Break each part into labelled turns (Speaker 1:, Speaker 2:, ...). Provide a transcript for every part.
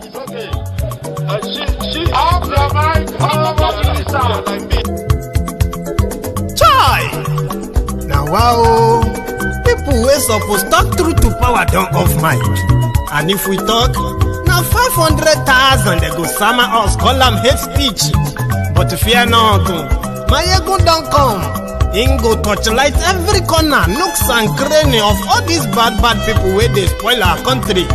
Speaker 1: It's okay. She off your mind.
Speaker 2: Chai! Now wow, people wey suppose talk truth to power don't off mic. And if we talk, now 500,000 they go summer us, call them hate speech. But fear not, Maiyegun don't come. Him go torchlight every corner, nooks and cranny of all these bad people where they spoil our country.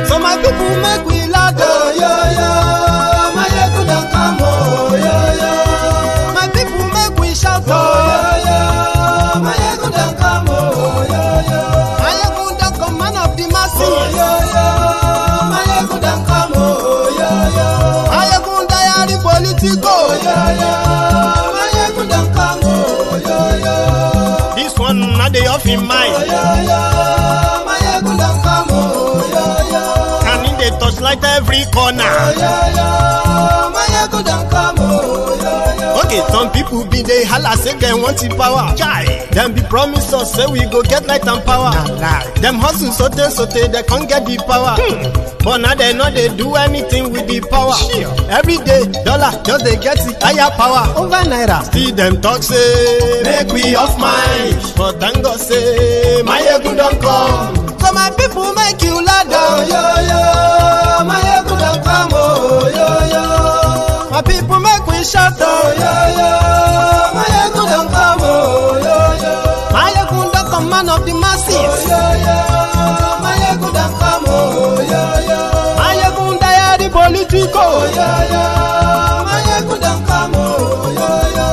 Speaker 2: So my people make we laugh, oh, yo, yo. Maiyegun don't come, oh, yo, yo. My people make we shout, oh, yo, yo. Maiyegun don't come, oh, yo, yo. Maiyegun don't come, man of the masses, oh, yo, yo. Maiyegun don't come, oh, yo, yo. Maiyegun diary Politico, yo, yo. Maiyegun don't come, oh, yo, yo. This one not the off in mind, oh, yo, yo. Maiyegun don't come, oh, yo, yo. And in the touchlight every corner, oh, yo, yo. Maiyegun don't come, oh, yo, yo. Okay, some people be they holla say they want the power. Chai, them be promise us say we go get light and power. Nah. Them hustle sote they can't get the power. But now they know they do anything with the power. Every day, dollar just they get the higher power over naira. See them talk say make we off mind, but thank God say Maiyegun don't come. So my people make you laugh, oh, yo, yo. Maiyegun don't come, oh, yo, yo. My people make we shout, oh, yo, yo. Maiyegun don't come, oh, yo, yo. Maiyegun don't come, man of the masses, oh, yo, yo. Maiyegun don't come, oh, yo, yo. Maiyegun diary Politico, oh, yo, yo. Maiyegun don't come, oh, yo, yo.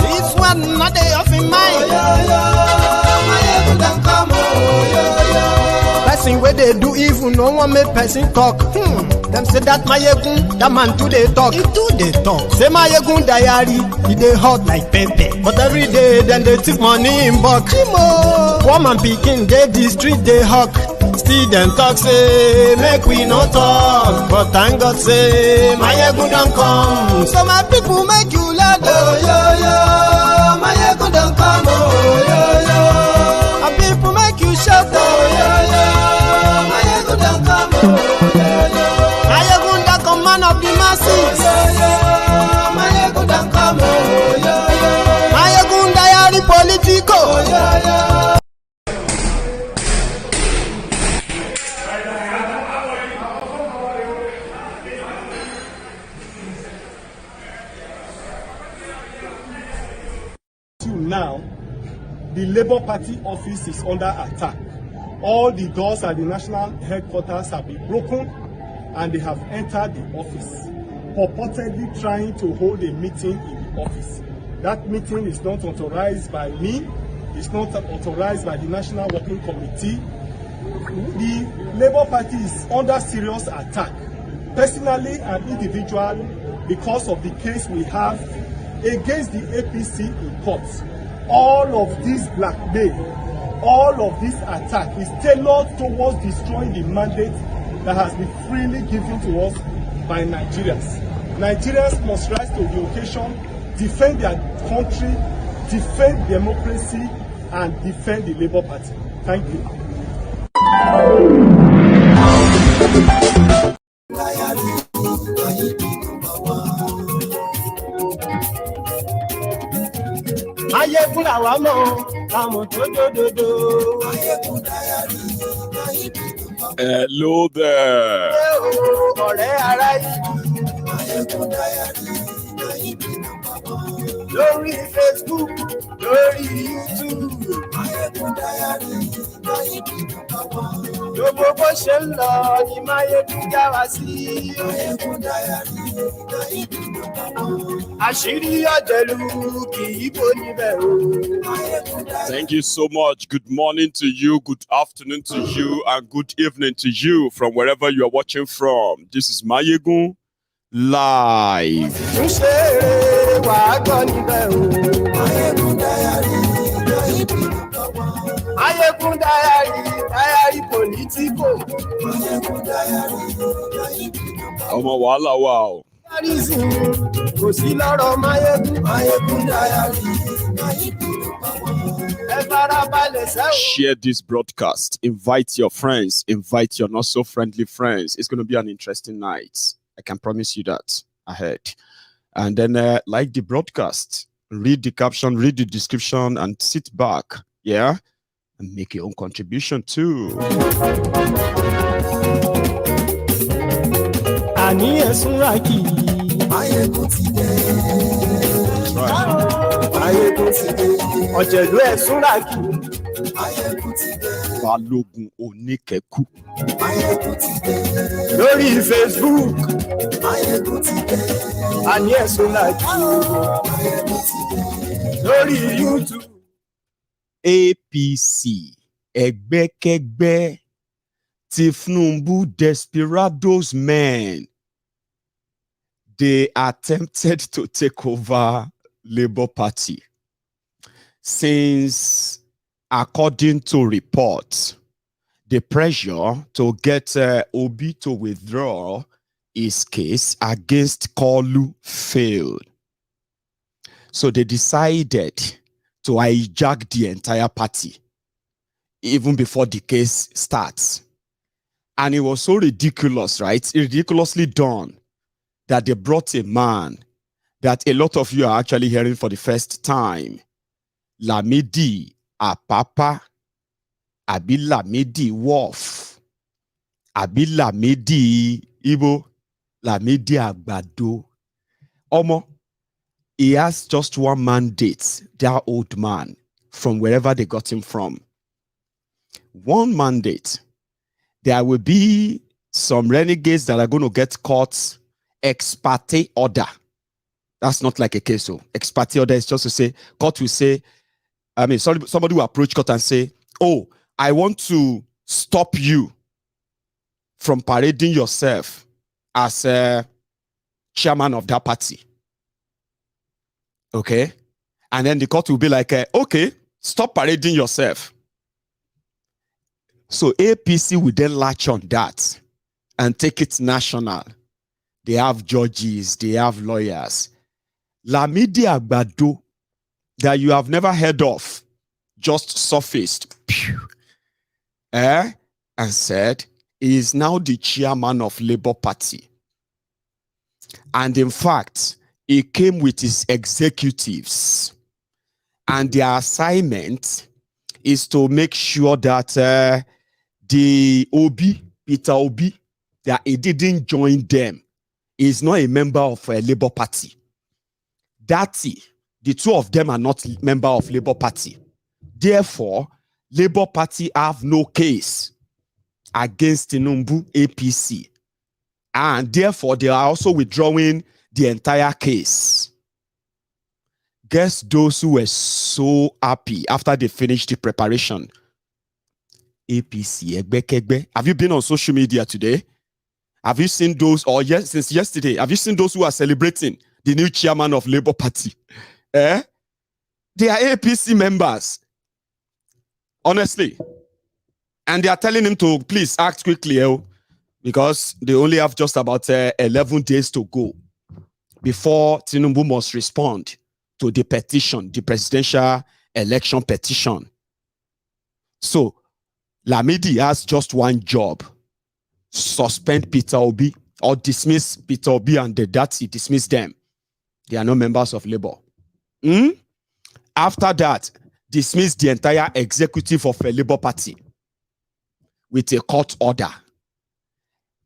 Speaker 2: This one not the off in mind, oh, yo, yo. Maiyegun don't come, oh, yo, yo. Person where they do evil, no one make person talk. Them say that Maiyegun, that man too they talk. He too they talk. Say Maiyegun diary, he they hot like pepper. But every day then they take money in bulk. Woman picking, they the street they hawk. Still them talk say make we no talk. But thank God say Maiyegun don't come. So my people make you laugh, oh, yo, yo. Maiyegun don't come, oh, yo, yo. My people make you shout, oh, yo, yo. Maiyegun don't come, oh, yo, yo. Maiyegun don't come, man of the masses, oh, yo, yo. Maiyegun don't come, oh, yo, yo. Maiyegun diary Politico, oh, yo, yo.
Speaker 3: Now, the Labour Party office is under attack. All the doors at the national headquarters have been broken and they have entered the office, purportedly trying to hold a meeting in the office. That meeting is not authorized by me, it's not authorized by the National Working Committee. The Labour Party is under serious attack, personally and individually, because of the case we have against the APC in court. All of this blackmail, all of this attack is tailored towards destroying the mandate that has been freely given to us by Nigerians. Nigerians must rise to the occasion, defend their country, defend democracy, and defend the Labour Party. Thank you. Maiyegun làwa mọ̀, àmọ̀ tó dòdòdò.
Speaker 4: Hello there.
Speaker 3: Ọ̀rẹ́ ara yìí. Lórí Facebook, lórí YouTube. Gbogbo bó ṣe ń lọ ni Maiyegun já wa sí. Àṣírí ọ̀jẹ̀lú kì í bò níbẹ̀ o.
Speaker 4: Thank you so much. Good morning to you, good afternoon to you, and good evening to you from wherever you are watching from. This is Maiyegun Live.
Speaker 3: Ṣé wàá gbọ́ níbẹ̀ o? Maiyegun diary Politico.
Speaker 4: Ọmọ wàhálà wà o.
Speaker 3: Kò sí lọ́rọ̀ Maiyegun diary.
Speaker 4: Share this broadcast. Invite your friends. Invite your not so friendly friends. It's going to be an interesting night. I can promise you that ahead. And then like the broadcast, read the caption, read the description, and sit back, yeah, and make your own contribution too. Balogun Onikeku.
Speaker 2: Lórí Facebook. Lórí YouTube.
Speaker 4: APC ẹgbẹ́kẹ́gbẹ́ Tinubu desperados men. They attempted to take over Labour Party since, according to reports, the pressure to get Obi to withdraw his case against Kolu failed. So they decided to hijack the entire party even before the case starts. And it was so ridiculous, right? Ridiculously done that they brought a man that a lot of you are actually hearing for the first time. Lamidi Apapa, Abi Lamidi Wolf, Abi Lamidi Ibo, Lamidi Agbado. Omo, he has just one mandate, that old man, from wherever they got him from. One mandate. There will be some renegades that are going to get caught ex parte order. That's not like a case. So ex parte order is just to say, court will say, somebody will approach court and say, oh, I want to stop you from parading yourself as a chairman of that party. Okay? And then the court will be like, okay, stop parading yourself. So APC will then latch on that and take it national. They have judges, they have lawyers. Lamidi Agbado, that you have never heard of, just surfaced and said he is now the chairman of Labour Party. And in fact, he came with his executives. And their assignment is to make sure that the Peter Obi, that he didn't join them. He is not a member of a Labour Party. The two of them are not member of Labour Party. Therefore, Labour Party have no case against Tinubu APC. And therefore, they are also withdrawing the entire case. Guess those who were so happy after they finished the preparation. APC, Egbe. Have you been on social media today? Have you seen those, or since yesterday, have you seen those who are celebrating the new chairman of Labour Party? They are APC members. Honestly. And they are telling him to please act quickly, because they only have just about 11 days to go before Tinubu must respond to the petition, the presidential election petition. So, Lamidi has just one job: suspend Peter Obi or dismiss Peter Obi and the Dati, dismiss them. They are not members of Labour. After that, dismiss the entire executive of a Labour Party with a court order.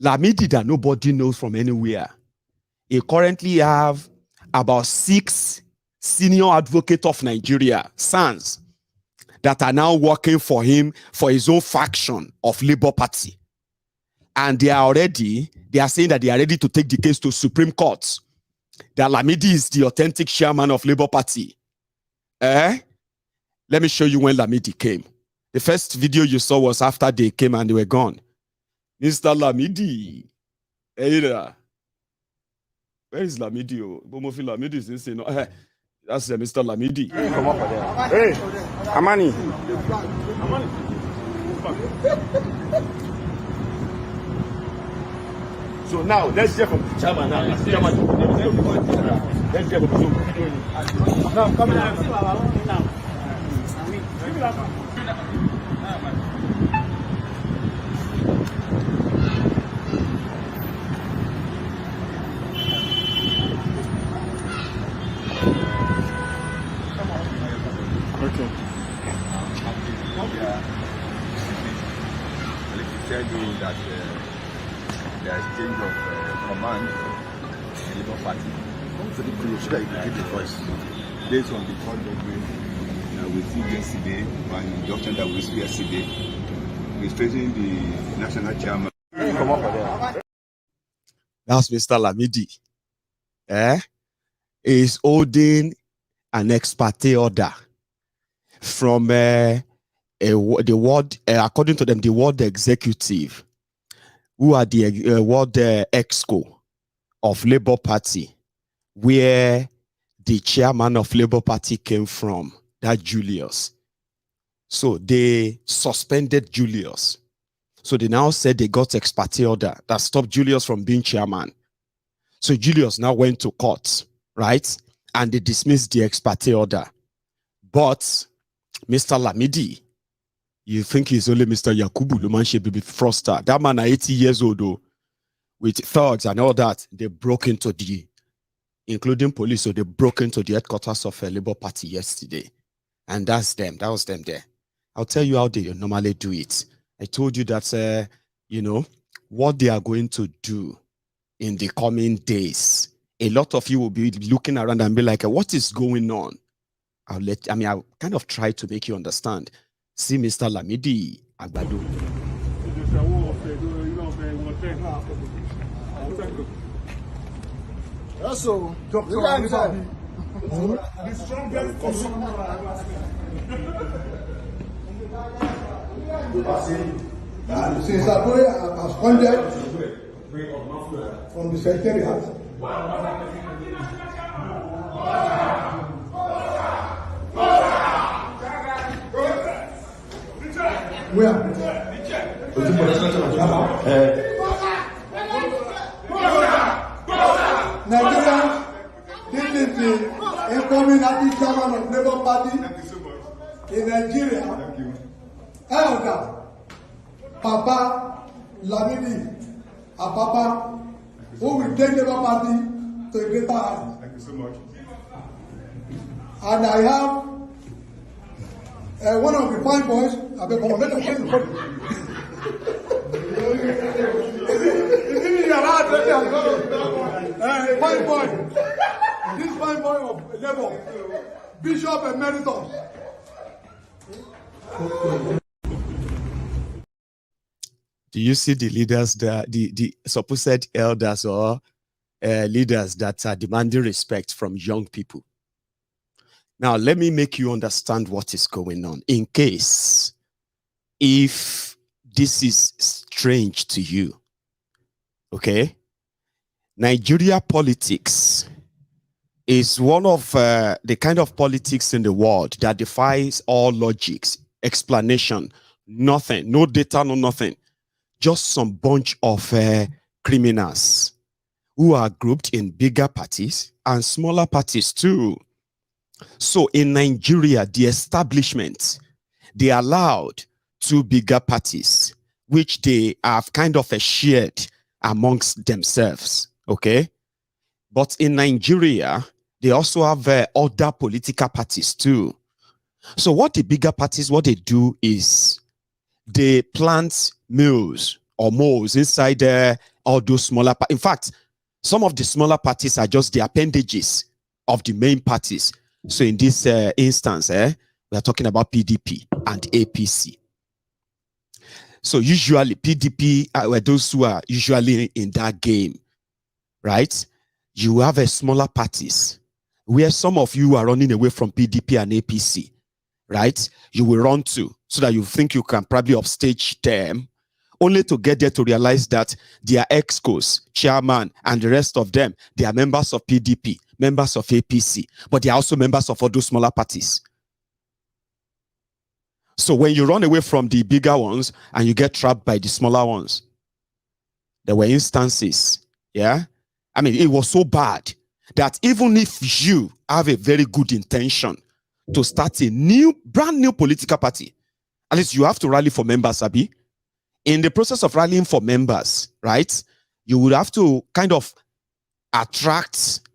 Speaker 4: Lamidi that nobody knows from anywhere. He currently have about 6 senior advocates of Nigeria, SANS, that are now working for him for his own faction of Labour Party. And they are saying that they are ready to take the case to Supreme Court. That Lamidi is the authentic chairman of Labour Party. Let me show you when Lamidi came. The first video you saw was after they came and they were gone. Mr. Lamidi. Hey there. Where is Lamidi? Bomofi Lamidi is insane. That's Mr. Lamidi. Hey, come up there. Hey, Amani. So now, let's hear from the chairman now. Let's hear from the video. Now, come on.
Speaker 3: Okay.
Speaker 5: I'd like to tell you that there is change of command in the Labour Party. Very close so that you can give the voice. Based on the court judgment we received yesterday and the injunction that we received yesterday, we're facing the national chairman.
Speaker 4: That's Mr. Lamidi. Is holding an ex parte order from the ward, according to them, the ward executive, who are the ward exco of Labour Party, where the chairman of Labour Party came from, that Julius. So they suspended Julius. So they now said they got ex parte order that stopped Julius from being chairman. So Julius now went to court, right? And they dismissed the ex parte order. But Mr. Lamidi, you think he's only Mr. Yakubu Lumanche Baby Froster. That man are 80 years old though, with thugs and all that. They broke into the, including police, so they broke into the headquarters of a Labour Party yesterday. And that's them. That was them there. I'll tell you how they normally do it. I told you that, you know, what they are going to do in the coming days. A lot of you will be looking around and be like, what is going on? I'll kind of try to make you understand. See Mr. Lamidi, Agbado.
Speaker 1: Also, Dr. Lamidi, the strongest since Agbado absconded from the secretariat. Where? Nigeria, this is the incoming acting chairman of Labour Party in Nigeria. Elder Papa Lamidi Apapa, who will take Labour Party to a greater height.
Speaker 5: Thank you so much.
Speaker 1: And I have one of the fine boys. I beg for fine boy. This fine boy of Labour, Bishop Emeritus.
Speaker 4: Do you see the leaders, the supposed elders or leaders that are demanding respect from young people? Now, let me make you understand what is going on. In case, if this is strange to you, okay? Nigeria politics is one of the kind of politics in the world that defies all logics, explanation, nothing, no data, no nothing. Just some bunch of criminals who are grouped in bigger parties and smaller parties too. So in Nigeria, the establishment, they allowed two bigger parties, which they have kind of shared amongst themselves, okay? But in Nigeria, they also have other political parties too. So what the bigger parties, what they do is they plant mills or moles inside all those smaller parties. In fact, some of the smaller parties are just the appendages of the main parties. So in this instance, we are talking about PDP and APC. So usually PDP are those who are usually in that game, right? You have a smaller parties where some of you are running away from PDP and APC, right? You will run to so that you think you can probably upstage them, only to get there to realize that their excos, chairman, and the rest of them, they are members of PDP, members of APC, but they are also members of all those smaller parties. So when you run away from the bigger ones and you get trapped by the smaller ones, there were instances, yeah? I mean, it was so bad that even if you have a very good intention to start a brand new political party, at least you have to rally for members, Abi. In the process of rallying for members, right, you would have to kind of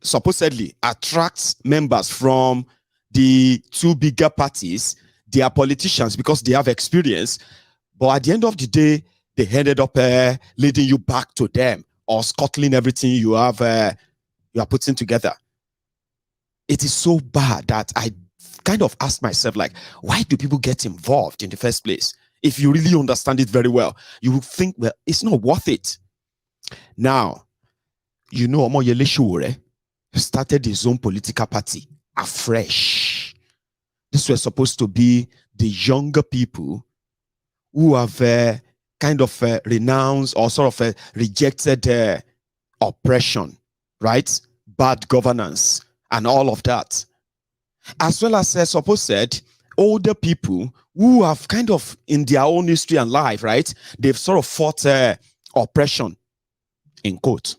Speaker 4: supposedly attract members from the two bigger parties. They are politicians because they have experience, but at the end of the day, they ended up leading you back to them or scuttling everything you are putting together. It is so bad that I kind of ask myself, like, why do people get involved in the first place? If you really understand it very well, you would think, well, it's not worth it. Now, you know, Omoyele Sowore started his own political party afresh. This was supposed to be the younger people who have kind of renounced or sort of rejected oppression, right? Bad governance and all of that. As well as supposed older people who have kind of in their own history and life, right? They've sort of fought oppression, in quote.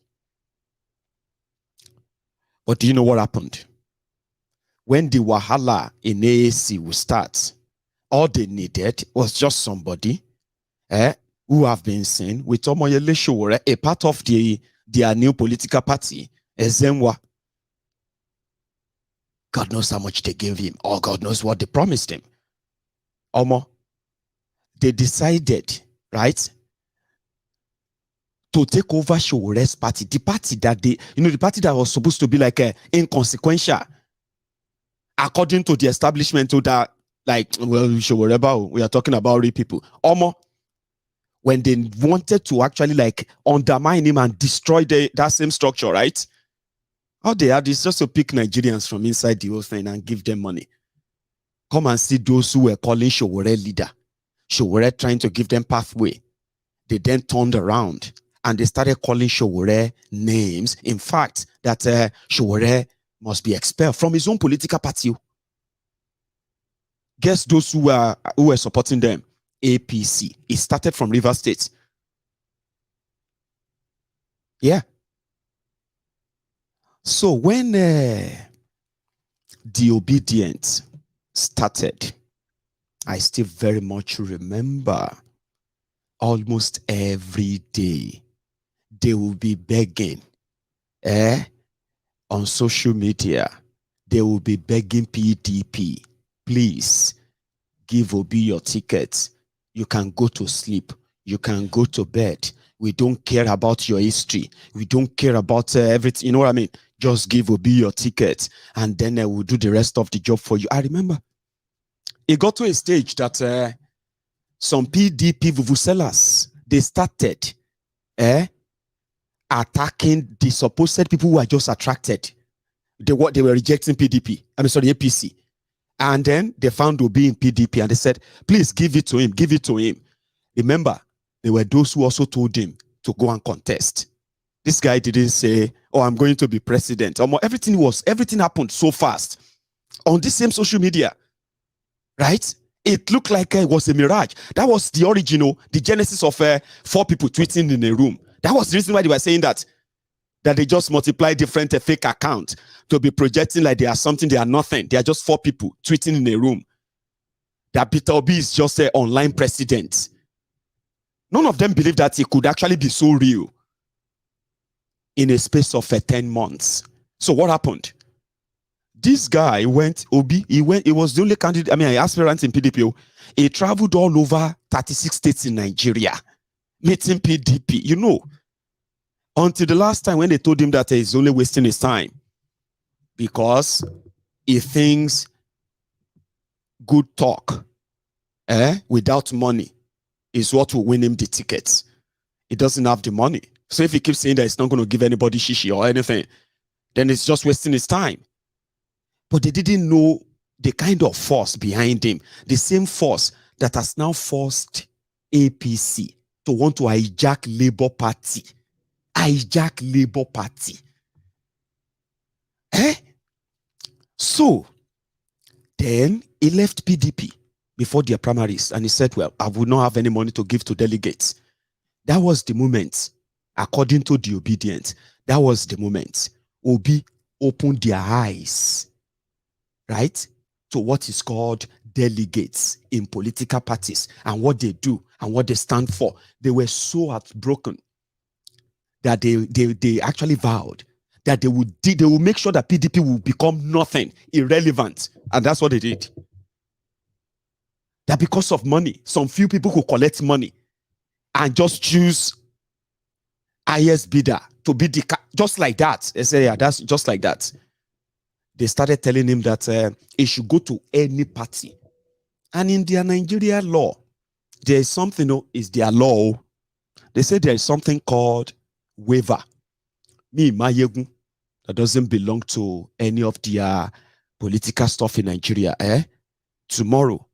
Speaker 4: But do you know what happened? When the Wahala in AAC will start, all they needed was just somebody who have been seen with Omoyele Sowore, a part of their new political party, Ezenwa. God knows how much they gave him, or God knows what they promised him. Omo, they decided, right, to take over Sowore's party, the party that the party that was supposed to be like inconsequential, according to the establishment, to that, like, well, Sowore, we are talking about real people. Omo, when they wanted to actually like undermine him and destroy that same structure, right? All they had is just to pick Nigerians from inside the whole thing and give them money. Come and see those who were calling Sowore leader. Sowore trying to give them pathway. They then turned around and they started calling Sowore names. In fact, that Sowore must be expelled from his own political party. Guess those who were supporting them? APC. It started from Rivers State. Yeah. So when the obedience started, I still very much remember almost every day they will be begging on social media. They will be begging PDP, please give Obi your ticket. You can go to sleep. You can go to bed. We don't care about your history. We don't care about everything. You know what I mean? Just give Obi your ticket and then we'll do the rest of the job for you. I remember it got to a stage that some PDP vuvuzelas, they started attacking the supposed people who are just attracted. They were rejecting PDP. APC. And then they found Obi in PDP and they said, please give it to him, give it to him. Remember, there were those who also told him to go and contest. This guy didn't say, oh, I'm going to be president. Everything happened so fast on this same social media, right? It looked like it was a mirage. That was the original, the genesis of 4 people tweeting in a room. That was the reason why they were saying that they just multiply different fake accounts to be projecting like they are something, they are nothing. They are just 4 people tweeting in a room. That Peter Obi is just an online president. None of them believed that it could actually be so real in a space of 10 months. So what happened? This guy went, Obi, he was the only candidate, aspirant in PDP. He traveled all over 36 states in Nigeria, meeting PDP, until the last time when they told him that he's only wasting his time because he thinks good talk without money is what will win him the tickets. He doesn't have the money. So if he keeps saying that he's not going to give anybody shishi or anything, then it's just wasting his time. But they didn't know the kind of force behind him, the same force that has now forced APC to want to hijack Labour Party. Hijack Labour Party. So, then he left PDP before their primaries and he said, well, I will not have any money to give to delegates. That was the moment, according to the obedience, that was the moment Obi opened their eyes, right, to what is called delegates in political parties and what they do and what they stand for. They were so heartbroken that they actually vowed that they will make sure that PDP will become nothing, irrelevant. And that's what they did. That because of money, some few people who collect money and just choose highest bidder to be just like that. They say, yeah, that's just like that. They started telling him that he should go to any party. And in their Nigeria law, there is something, is their law. They say there is something called waiver. Me, Maiyegun, that doesn't belong to any of their political stuff in Nigeria. Tomorrow,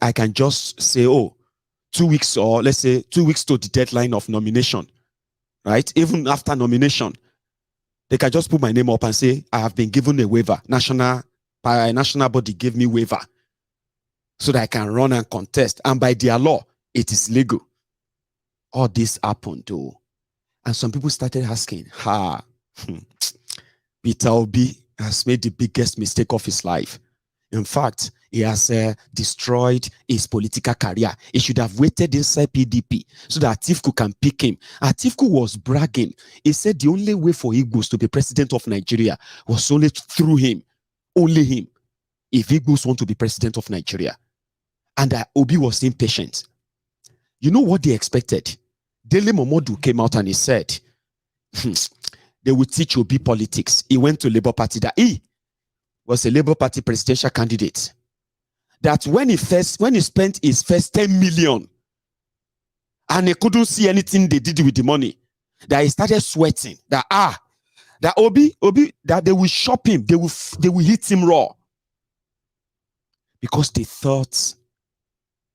Speaker 4: I can just say, 2 weeks, or let's say 2 weeks to the deadline of nomination, right? Even after nomination, they can just put my name up and say, I have been given a waiver. National body gave me waiver so that I can run and contest. And by their law, it is legal. All this happened though. And some people started asking, Peter Obi has made the biggest mistake of his life. In fact, he has destroyed his political career. He should have waited inside PDP so that Atiku can pick him. Atiku was bragging. He said the only way for Igbos to be president of Nigeria was only through him. Only him. If Igbos want to be president of Nigeria. And Obi was impatient. You know what they expected? Dele Momodu came out and he said, they will teach Obi politics. He went to Labour Party. That he was a Labour Party presidential candidate. That when he spent his first 10 million and he couldn't see anything they did with the money, that he started sweating. That Obi, that they will shop him, they will hit him raw. Because they thought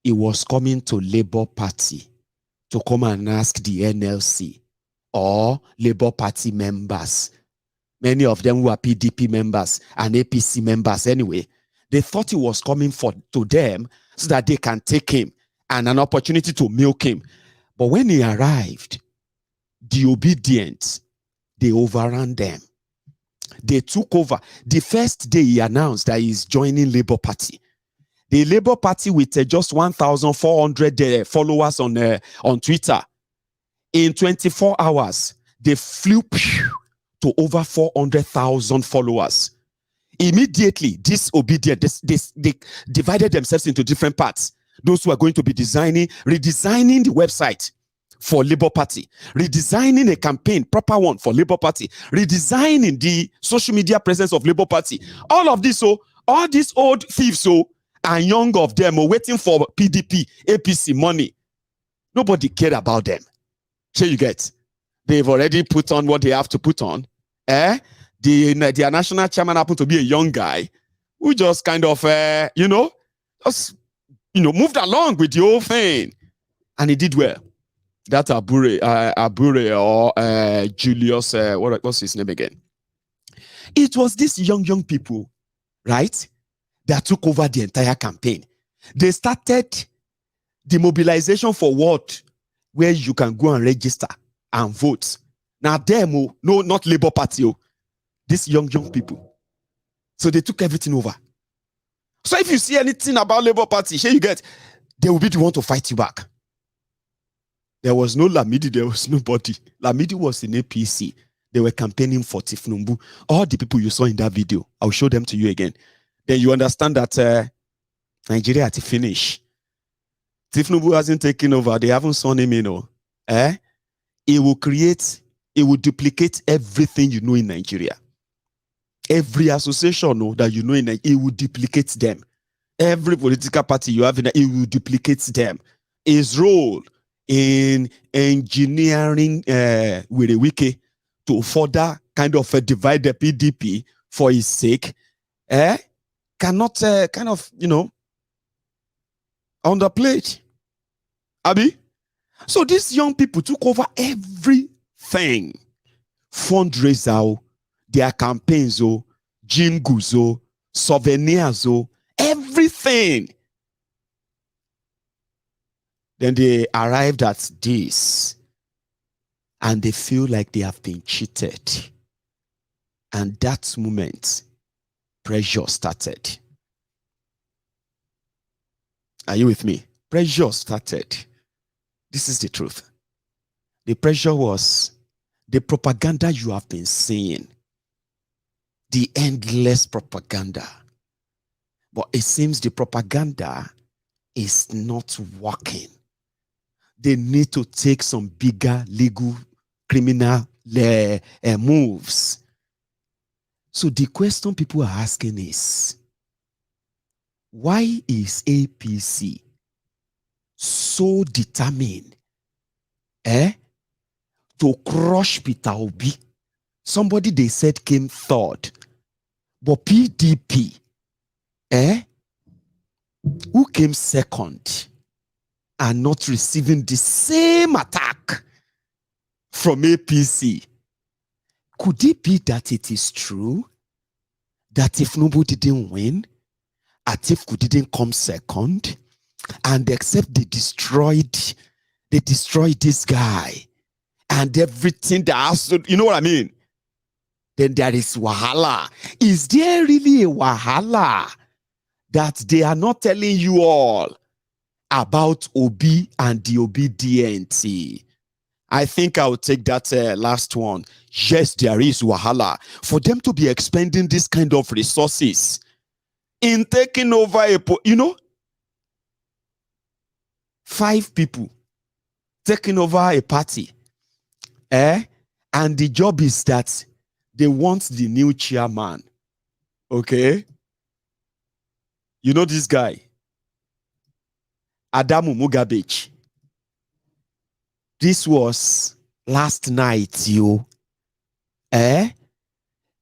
Speaker 4: he was coming to Labour Party to come and ask the NLC or Labour Party members. Many of them were PDP members and APC members anyway. They thought he was coming to them so that they can take him and an opportunity to milk him. But when he arrived, the obedient, they overran them. They took over. The first day he announced that he's joining Labour Party. The Labour Party with just 1,400 followers on Twitter. In 24 hours, they flew to over 400,000 followers. Immediately, disobedient, they divided themselves into different parts. Those who are going to be redesigning the website for Labour Party, redesigning a campaign, proper one for Labour Party, redesigning the social media presence of Labour Party. All of this, all these old thieves, and young of them are waiting for PDP, APC money. Nobody cared about them. So you get, they've already put on what they have to put on. Their national chairman happened to be a young guy who just kind of, moved along with the whole thing. And he did well. That Abure or Julius, what's his name again? It was these young people, right, that took over the entire campaign. They started the mobilization for what? Where you can go and register and vote. Now them, no, not Labour Party, these young people. So they took everything over. So if you see anything about Labour Party, here you get, they will be the one to fight you back. There was no Lamidi, there was nobody. Lamidi was in APC. They were campaigning for Tifnumbu. All the people you saw in that video, I'll show them to you again. Then you understand that Nigeria had to finish. Tifnumbu hasn't taken over. They haven't sworn him in. It will duplicate everything you know in Nigeria. Every association that you know in Nigeria, it will duplicate them. Every political party you have in it will duplicate them. His role in engineering with a wiki to further kind of divide the PDP for his sake, cannot underplay. Abi? So these young people took over everything. Fundraiser, their campaigns, jingles, souvenirs, everything. Then they arrived at this and they feel like they have been cheated. And that moment, pressure started. Are you with me? Pressure started. This is the truth. The pressure was the propaganda you have been seeing, the endless propaganda. But it seems the propaganda is not working. They need to take some bigger legal, criminal moves. So the question people are asking is, why is APC so determined to crush Peter Obi? Somebody they said came third, but PDP, who came second, are not receiving the same attack from APC. Could it be that it is true that if nobody didn't win, Atiku didn't come second, and except they destroyed this guy and everything that has to, you know what I mean? Then there is wahala. Is there really a wahala that they are not telling you all about Obi and the obedient? I think I will take that last one. Yes, there is wahala for them to be expending this kind of resources in taking over a, 5 people taking over a party, and the job is that they want the new chairman. Okay, you know this guy, Adamu Mugabe. This was last night,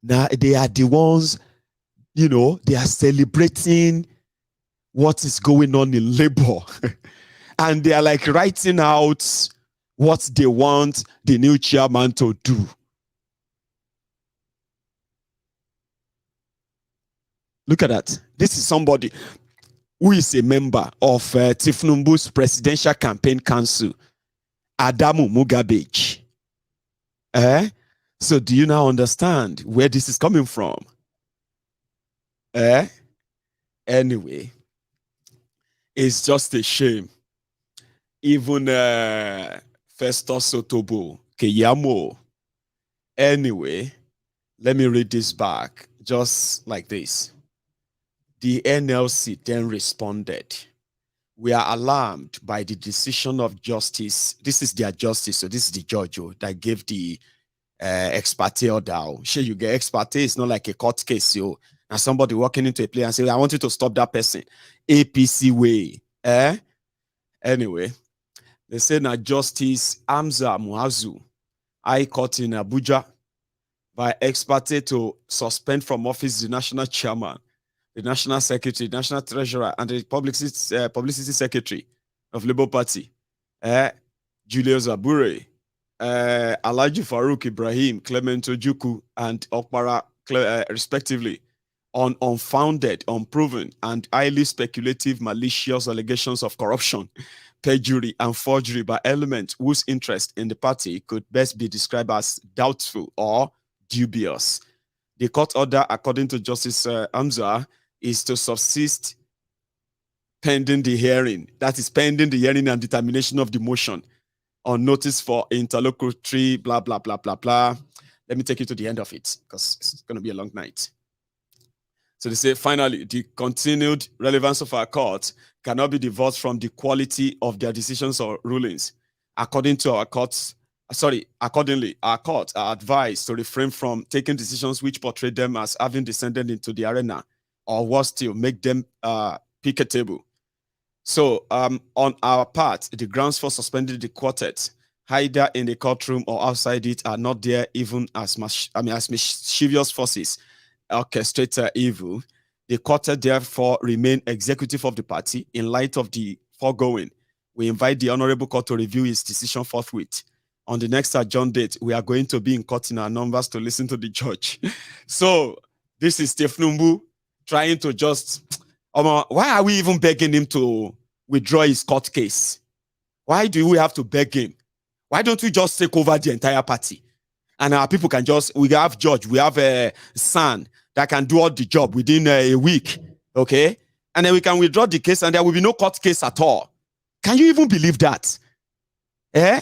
Speaker 4: Now they are the ones, they are celebrating what is going on in labor. And they are like writing out what they want the new chairman to do. Look at that. This is somebody who is a member of Tifnumbu's Presidential Campaign Council, Adamu Mugabe. So do you now understand where this is coming from? Anyway, it's just a shame. Even Festus Otobo, Keyamo. Anyway, let me read this back, just like this. The NLC then responded, "We are alarmed by the decision of justice." This is their justice, so this is the judge that gave the ex parte order. Sure, you get ex parte, it's not like a court case. Now somebody walking into a place and say, "I want you to stop that person." APC way. Anyway, they say now Justice Hamza Muazu, High Court in Abuja, by ex parte to suspend from office the national chairman, the national secretary, national treasurer, and the publicity secretary of Labour Party, Julius Abure, Alhaji Farouk Ibrahim, Clement Ojukwu, and Okpara, respectively, on unfounded, unproven, and highly speculative, malicious allegations of corruption, perjury, and forgery by elements whose interest in the party could best be described as doubtful or dubious. The court order, according to Justice Hamza, is to subsist pending the hearing. That is pending the hearing and determination of the motion on notice for interlocutory, blah, blah, blah, blah, blah. Let me take you to the end of it because it's going to be a long night. So they say, finally, the continued relevance of our court cannot be divorced from the quality of their decisions or rulings. Accordingly, our courts are advised to refrain from taking decisions which portray them as having descended into the arena, or worse still, make them picketable. So on our part, the grounds for suspending the quartet, either in the courtroom or outside it, are not there even as mischievous forces orchestrate evil. The quartet therefore remain executive of the party. In light of the foregoing, we invite the Honorable Court to review its decision forthwith. On the next adjourned date, we are going to be in court in our numbers to listen to the judge. So this is Tefnumbu trying to just, why are we even begging him to withdraw his court case? Why do we have to beg him? Why don't we just take over the entire party? And our people can just, we have judge, we have a son that can do all the job within a week, okay? and then we can withdraw the case and there will be no court case at all. Can you even believe that? Eh?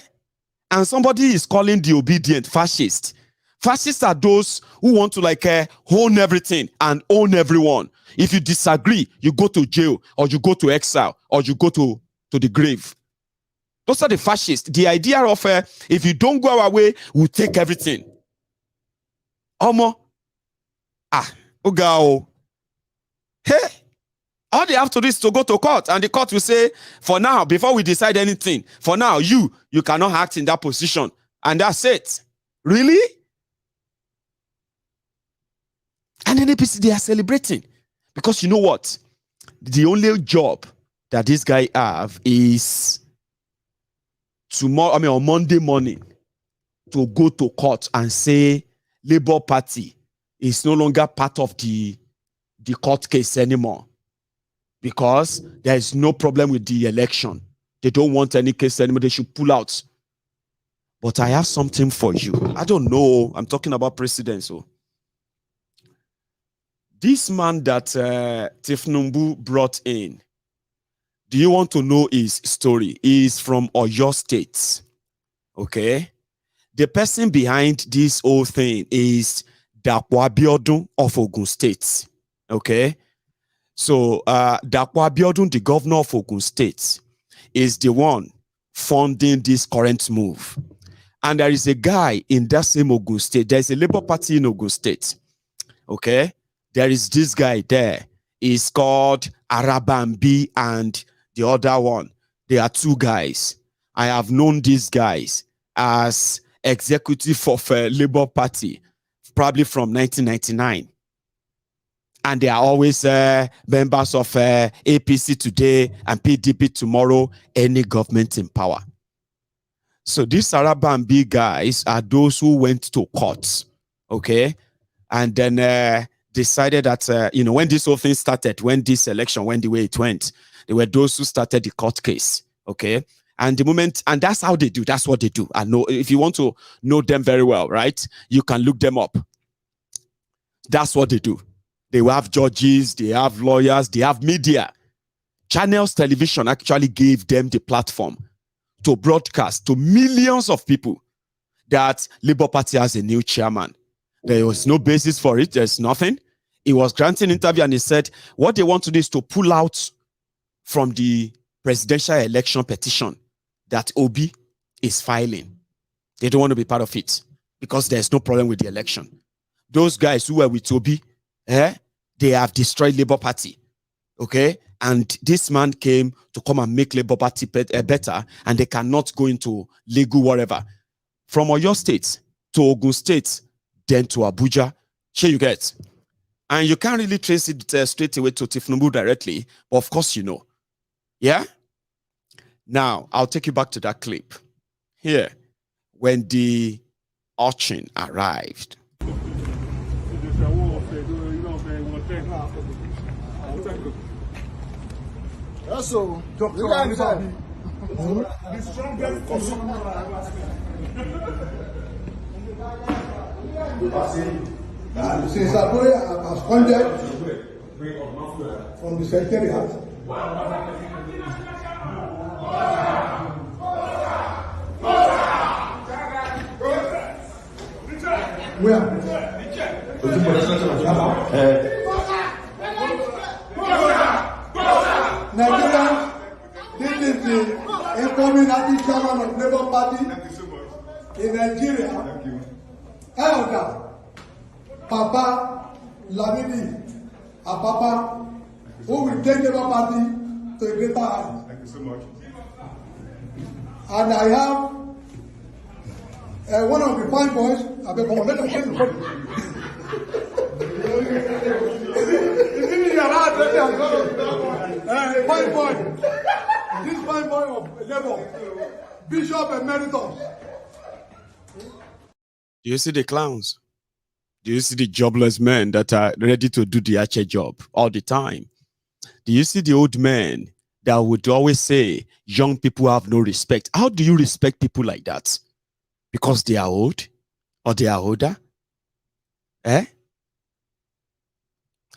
Speaker 4: And somebody is calling the obedient fascist. Fascists are those who want to own everything and own everyone. If you disagree, you go to jail or you go to exile or you go to the grave. Those are the fascists. The idea of if you don't go our way, we'll take everything. Omo. Ugao. Hey. All they have to do is to go to court, and the court will say, for now, before we decide anything, for now, you cannot act in that position. And that's it. Really? And then APC, they are celebrating. Because you know what? The only job that this guy have is on Monday morning to go to court and say Labour Party is no longer part of the court case anymore. Because there is no problem with the election. They don't want any case anymore. They should pull out. But I have something for you. I don't know. I'm talking about president. So this man that Tifnumbu brought in, do you want to know his story? He is from Oyo State. Okay? The person behind this whole thing is Dapo Abiodun of Ogun State. Okay? So, Dapo Abiodun, the governor of Ogun State, is the one funding this current move. And there is a guy in that same Ogun State. There's a Labour Party in Ogun State. Okay? There is this guy there. He's called Arabambi and the other one. They are two guys. I have known these guys as executive of Labour Party, probably from 1999. And they are always members of APC today and PDP tomorrow, any government in power. So these Arabambi guys are those who went to courts, okay? And then decided that, when this whole thing started, when this election went the way it went, they were those who started the court case, okay? And and that's how they do, that's what they do. I know, if you want to know them very well, right? You can look them up. That's what they do. They will have judges, they have lawyers, they have media. Channels Television actually gave them the platform to broadcast to millions of people that Labour Party has a new chairman. There was no basis for it. There's nothing. He was granting an interview and he said, what they want to do is to pull out from the presidential election petition that Obi is filing. They don't want to be part of it because there's no problem with the election. Those guys who were with Obi, they have destroyed Labour Party. Okay? And this man came to come and make Labour Party better, and they cannot go into legal whatever. From Oyo State to Ogun State, then to Abuja. Here you get. And you can't really trace it straight away to Tifnumbu directly, but of course you know. Yeah? Now, I'll take you back to that clip. Here, when the urchin arrived.
Speaker 1: Also, the strongest since Agbado has funded from the secretariat. Where? Nigeria, this is the incoming chairman of Labour Party in Nigeria. Elder Papa Lamidi, a Papa who will take Labour Party to a greater height. Thank you so much. And I have one of the fine boys. I beg, come on, let them get the body. Fine boy. This fine boy of Labour, Bishop Emeritus.
Speaker 4: Do you see the clowns? Do you see the jobless men that are ready to do the archer job all the time? Do you see the old men that would always say, young people have no respect? How do you respect people like that? Because they are old? Or they are older?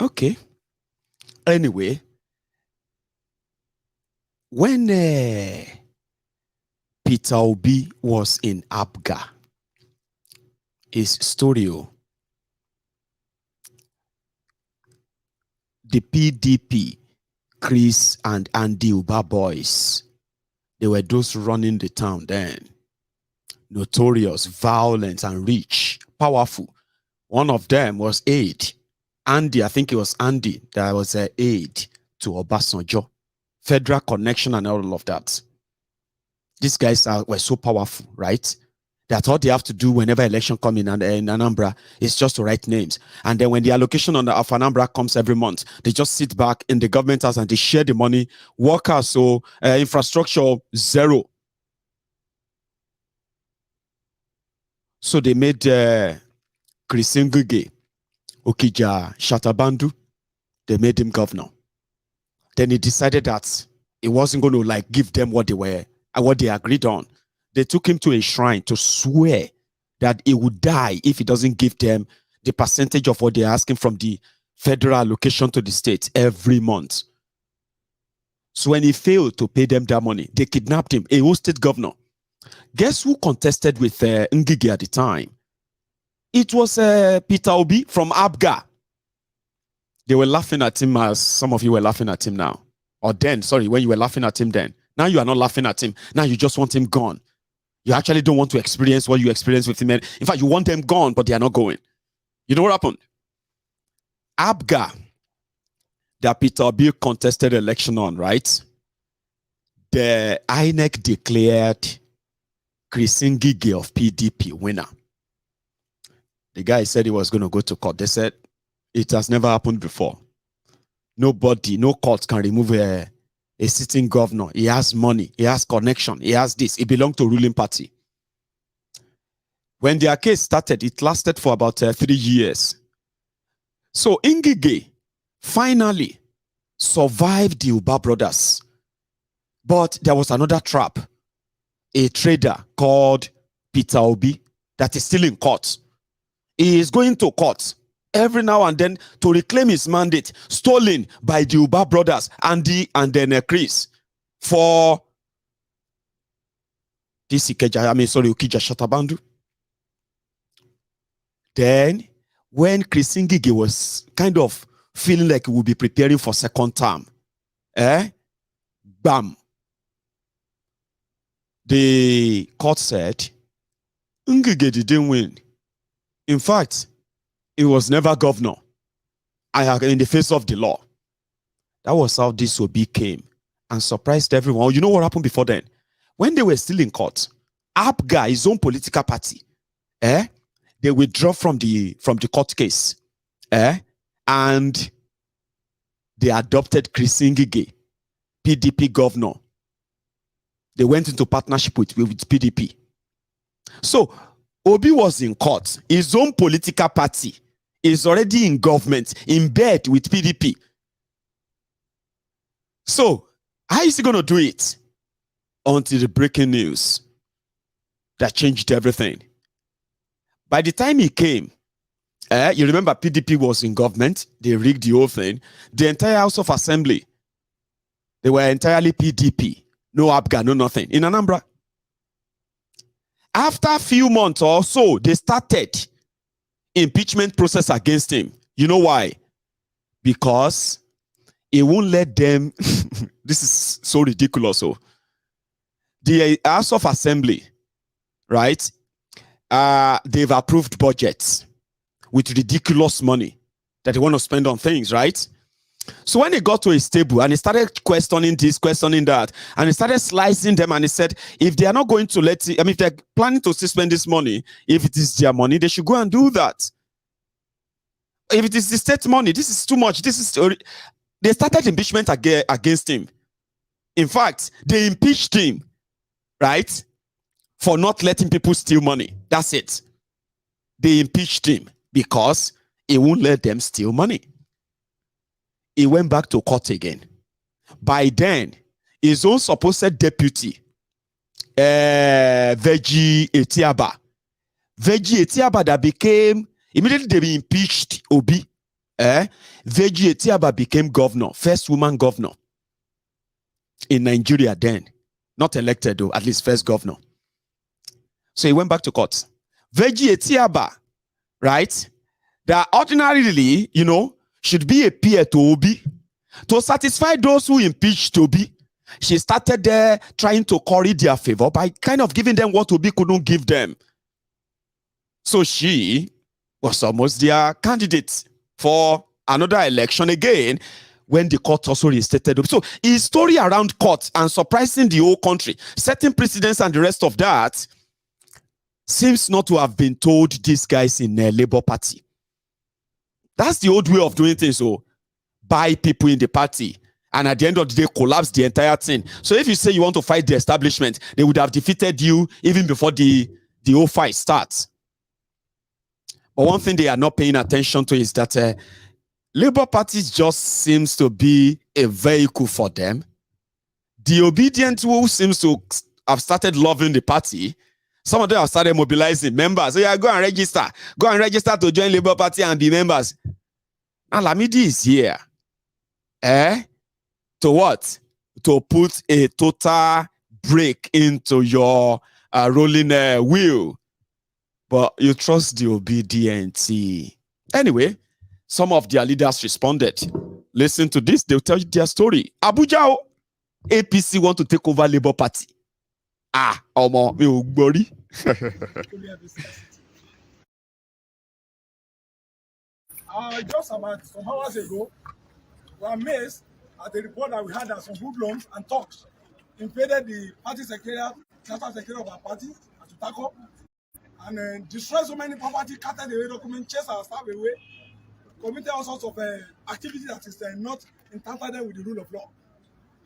Speaker 4: Okay. Anyway, when Peter Obi was in Abga, his story, the PDP, Chris and Andy Uba boys, they were those running the town then. Notorious, violent, and rich, powerful. One of them was aide. Andy, I think it was Andy that was an aide to Obasanjo. Federal connection and all of that. These guys were so powerful, right? That all they have to do whenever election comes in Anambra is just to write names. And then when the allocation of Anambra comes every month, they just sit back in the government house and they share the money. Workers, so infrastructure, zero. So they made Chris Ngige, Okija Shatabandu, they made him governor. Then he decided that he wasn't going to like give them what they agreed on. They took him to a shrine to swear that he would die if he doesn't give them the percentage of what they're asking from the federal allocation to the state every month. So when he failed to pay them that money, they kidnapped him, a whole state governor. Guess who contested with Ngige at the time? It was Peter Obi from Abga. They were laughing at him as some of you were laughing at him now. Or then, sorry, when you were laughing at him then. Now you are not laughing at him. Now you just want him gone. You actually don't want to experience what you experienced with him. In fact, you want them gone, but they are not going. You know what happened? Abga, that Peter Obi contested election on, right? The INEC declared Chris Ngige of PDP winner. The guy said he was going to go to court. They said it has never happened before. Nobody, no court can remove a sitting governor. He has money, he has connection, he has this. He belonged to a ruling party. When their case started, it lasted for about 3 years. So Ngige finally survived the Uba brothers. But there was another trap. A trader called Peter Obi that is still in court. He is going to court every now and then to reclaim his mandate stolen by the Uba brothers, Andy and then Chris, for this Okija Shatabandu. Then, when Chris Ngige was kind of feeling like he would be preparing for second term, bam. The court said, Ngige didn't win. In fact, he was never governor in the face of the law. That was how this Obi came and surprised everyone. You know what happened before then? When they were still in court, Abga, his own political party, they withdrew from the court case, and they adopted Chris Ngige, PDP governor. They went into partnership with PDP. So Obi was in court. His own political party is already in government, in bed with PDP. So how is he going to do it? Until the breaking news that changed everything. By the time he came, you remember PDP was in government. They rigged the whole thing. The entire House of Assembly, they were entirely PDP. No Abga, no nothing. In Anambra. After a few months or so, they started impeachment process against him. You know why? Because he won't let them. This is so ridiculous. So the House of Assembly, right? They've approved budgets with ridiculous money that they want to spend on things, right? So when he got to his table and he started questioning this, questioning that, and he started slicing them, and he said, if they are not going to let it, if they're planning to spend this money, if it is their money, they should go and do that. If it is the state money, this is too much. They started impeachment against him. In fact, they impeached him, right, for not letting people steal money. That's it. They impeached him because he won't let them steal money. He went back to court again. By then, his own supposed deputy, Veggie Etiaba that became, immediately they impeached Obi. Veggie Etiaba became governor, first woman governor. in Nigeria then. Not elected though, at least first governor. So he went back to court. Veji Etiaba, right? That ordinarily, you know, should be a peer to Obi. To satisfy those who impeached Obi, she started there trying to curry their favor by kind of giving them what Obi couldn't give them. So she was almost their candidate for another election again when the court also restated Obi. So his story around court and surprising the whole country, setting precedents and the rest of that, seems not to have been told these guys in the Labour Party. That's the old way of doing things. So buy people in the party and at the end of the day collapse the entire thing. So if you say you want to fight the establishment, they would have defeated you even before the whole fight starts. But one thing they are not paying attention to is that Labour Party just seems to be a vehicle for them. The obedient who seems to have started loving the party, some of them have started mobilizing members. So yeah, go and register. Go and register to join Labour Party and be members. Now Lamidi is here. To what? To put a total break into your rolling wheel. But you trust the obedient. Anyway, some of their leaders responded. Listen to this. They'll tell you their story. Abuja, APC want to take over Labour Party. Omo, me ugbori.
Speaker 6: Just about some hours ago, we were amazed at the report that we had that some hoodlums and thugs invaded the party secretariat, national secretariat of our party at Politico, and destroyed so many property, carted away documents, chased our staff away, committed all sorts of activities that is not in tandem with the rule of law.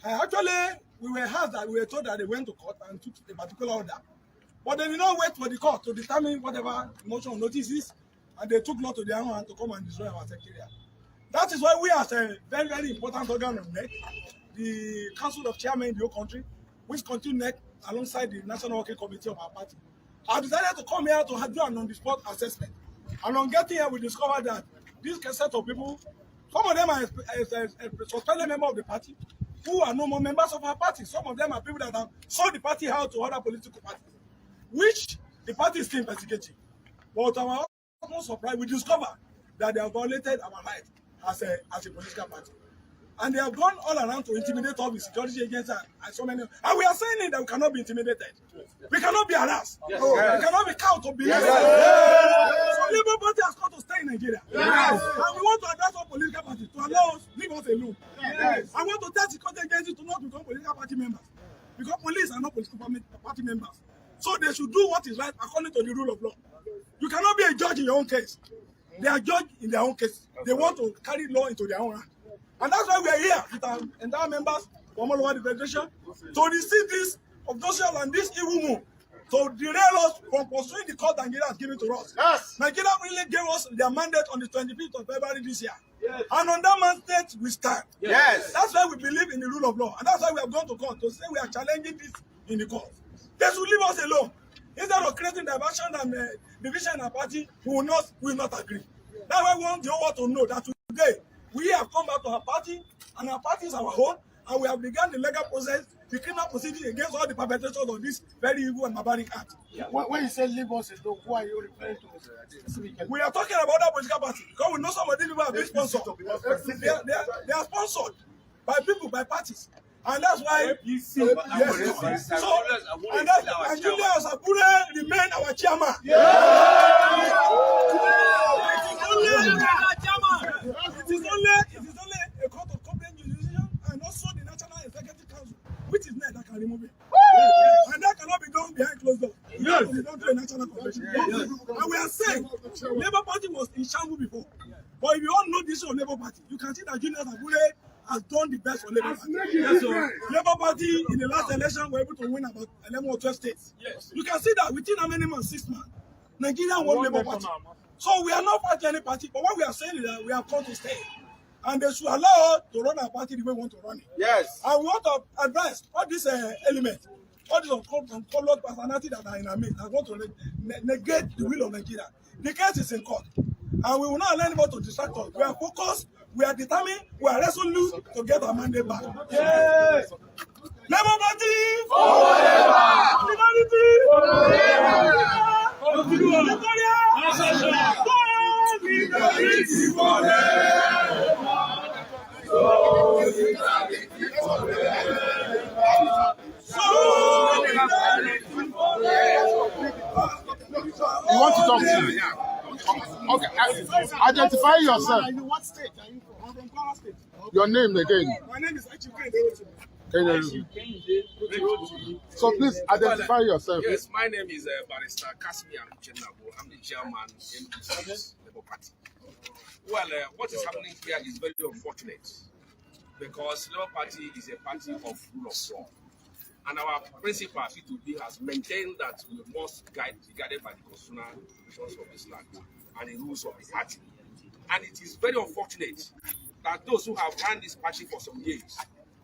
Speaker 6: Actually, we were told that they went to court and took a particular order, but they did not wait for the court to determine whatever motion of notice is, and they took law to their own hand to come and destroy our secretariat. That is why we, as a very, very important organ of NEC, the Council of Chairmen in the whole country, which continue NEC alongside the National Working Committee of our party, have decided to come here to do an on-the-spot assessment. And on getting here, we discovered that this set of people, some of them are suspended members of the party, who are no more members of our party. Some of them are people that have sold the party out to other political parties, which the party is still investigating. But to our utmost surprise, we discovered that they have violated our rights as a political party. And they have gone all around to intimidate all the security agents and so many. And we are saying that we cannot be intimidated. We cannot be harassed. Yes. We cannot be cowed to believe. So Labour Party has got to stay in Nigeria. Yes. And we want to address all political parties to allow us, leave us alone. Yes. I want to tell security agencies to not become political party members. Because police are not political party members. So they should do what is right according to the rule of law. You cannot be a judge in your own case. They are judged in their own case. They want to carry law into their own hand. And that's why we are here with our entire members from all over the federation to receive this obnoxious and this evil move to derail us from pursuing the court Nigeria has given to us. Yes. Nigeria really gave us their mandate on the 25th of February this year. Yes. And on that mandate we stand. Yes. That's why we believe in the rule of law. And that's why we have gone to court to say we are challenging this in the court. They should leave us alone. Instead of creating diversion and division in our party, we will not agree. That's why we want the whole world to know that today we have come back to our party, and our party is our own, and we have begun the legal process, the criminal proceeding against all the perpetrators of this very evil and barbaric act.
Speaker 7: Yeah. When you say leave us alone, who are you referring to?
Speaker 6: We are talking about that political party because we know some of these people have been sponsored. They are sponsored by people, by parties. And that's why yes. So, and Julius Abure remain our chairman. It is only a court of competent jurisdiction and also the National Executive Council, which is net that can remove it. And that cannot be done behind closed doors. Yes. We don't do a national convention. Yes. And we are saying Labour Party was in shambles before. But if you all know this on Labour Party, you can see that Julius Abure has done the best for Labour Party. Yes, Labour Party in the last election were able to win about 11 or 12 states. Yes. You can see that within how many months? 6 months. Nigeria won Labour Party. So we are not fighting any party, but what we are saying is that we have come to stay. And they should allow us to run our party the way we want to run it. Yes. And we want to advise all these elements, all these uncolored personalities that are in our midst, that want to negate the will of Nigeria. The case is in court. And we will not allow anybody to distract us. We are focused we are determined, we are resolute to get our mandate back. Yes. Labour Party! Forever! Solidarity! Forever! Solidarity forever! Solidarity forever!
Speaker 8: You want to talk to me? Okay. Identify yourself.
Speaker 6: What state are you from? I'm from Kwara State.
Speaker 8: Your name again.
Speaker 6: My name is Hijacking.
Speaker 8: So please identify yourself.
Speaker 9: Yes, my name is Barrister Kasmian Chenabo. I'm the chairman in the Labour Party. Well, what is happening here is very unfortunate because Labour Party is a party of rule of law. And our principal, P2B, has maintained that we must be guided by the constitutional provisions of this land and the rules of the party. And it is very unfortunate that those who have run this party for some years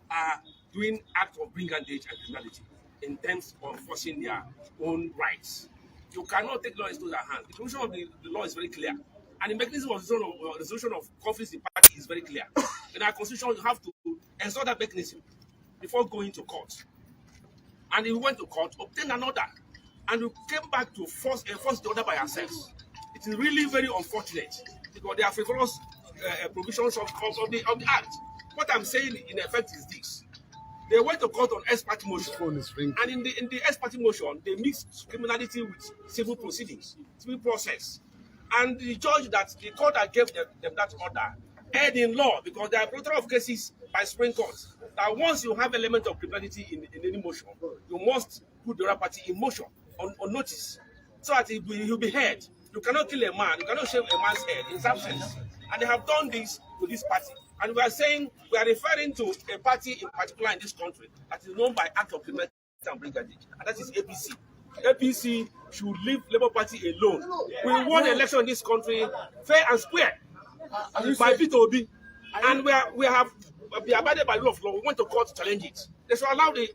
Speaker 9: are doing acts of brigandage and criminality in terms of enforcing their own rights. You cannot take law into their hands. The provision of the law is very clear. And the mechanism of resolution of conflicts in party is very clear. In our constitution, you have to ensure that mechanism before going to court. And we went to court, obtained an order, and we came back to enforce the order by ourselves. It is really very unfortunate because there are frivolous provisions of the act. What I'm saying in effect is this. They went to court on ex parte motion, and in the ex parte motion, they mixed criminality with civil proceedings, civil process. And the judge the court that gave them that order erred in law because there are a lot of cases by Supreme Court that once you have element of criminality in any motion, you must put the other party in motion on notice so that he'll be heard. You cannot kill a man, you cannot shave a man's head in some sense. And they have done this to this party. And we are saying, we are referring to a party in particular in this country that is known by act of criminality and brigandage, and that is APC. APC should leave Labour Party alone. We won the election in this country fair and square by P2B, and we have been abided by rule of law. We went to court to challenge it. They should allow the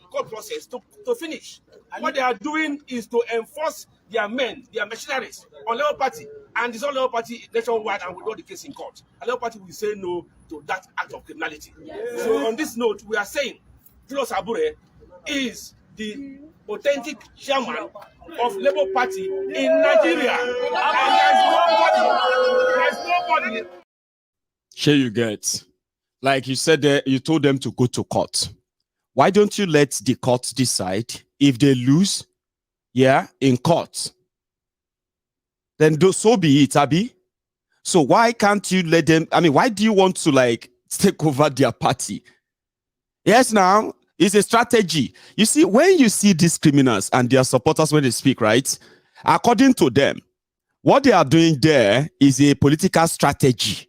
Speaker 9: court process to finish. What they are doing is to enforce their machineries on Labour Party, and it's all Labour Party nationwide, and we got the case in court. And Labour Party will say no to that act of criminality. Yeah. So on this note, we are saying Julius Abure is the authentic chairman of Labour Party in Nigeria. And there's nobody.
Speaker 4: Here you get. Like you said, you told them to go to court. Why don't you let the court decide? If they lose, in court, then so be it, Abi. So why can't you let them? I mean, why do you want to take over their party? Yes, now it's a strategy. You see, when you see these criminals and their supporters when they speak, right? According to them, what they are doing there is a political strategy.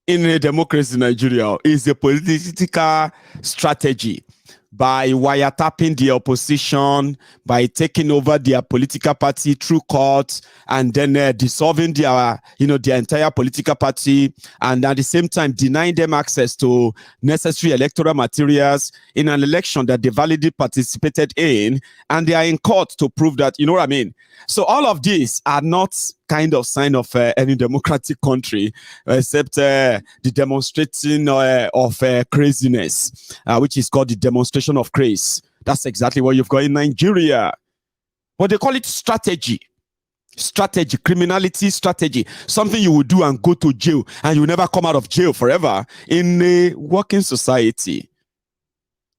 Speaker 4: In a democracy in Nigeria, is a political strategy by wiretapping the opposition, by taking over their political party through court, and then dissolving their entire political party, and at the same time denying them access to necessary electoral materials in an election that they validly participated in, and they are in court to prove that, you know what I mean? So all of these are not kind of sign of any democratic country, except the demonstrating of craziness, which is called the demonstration of craze. That's exactly what you've got in Nigeria. But they call it strategy. Strategy, criminality strategy. Something you will do and go to jail, and you will never come out of jail forever in a working society.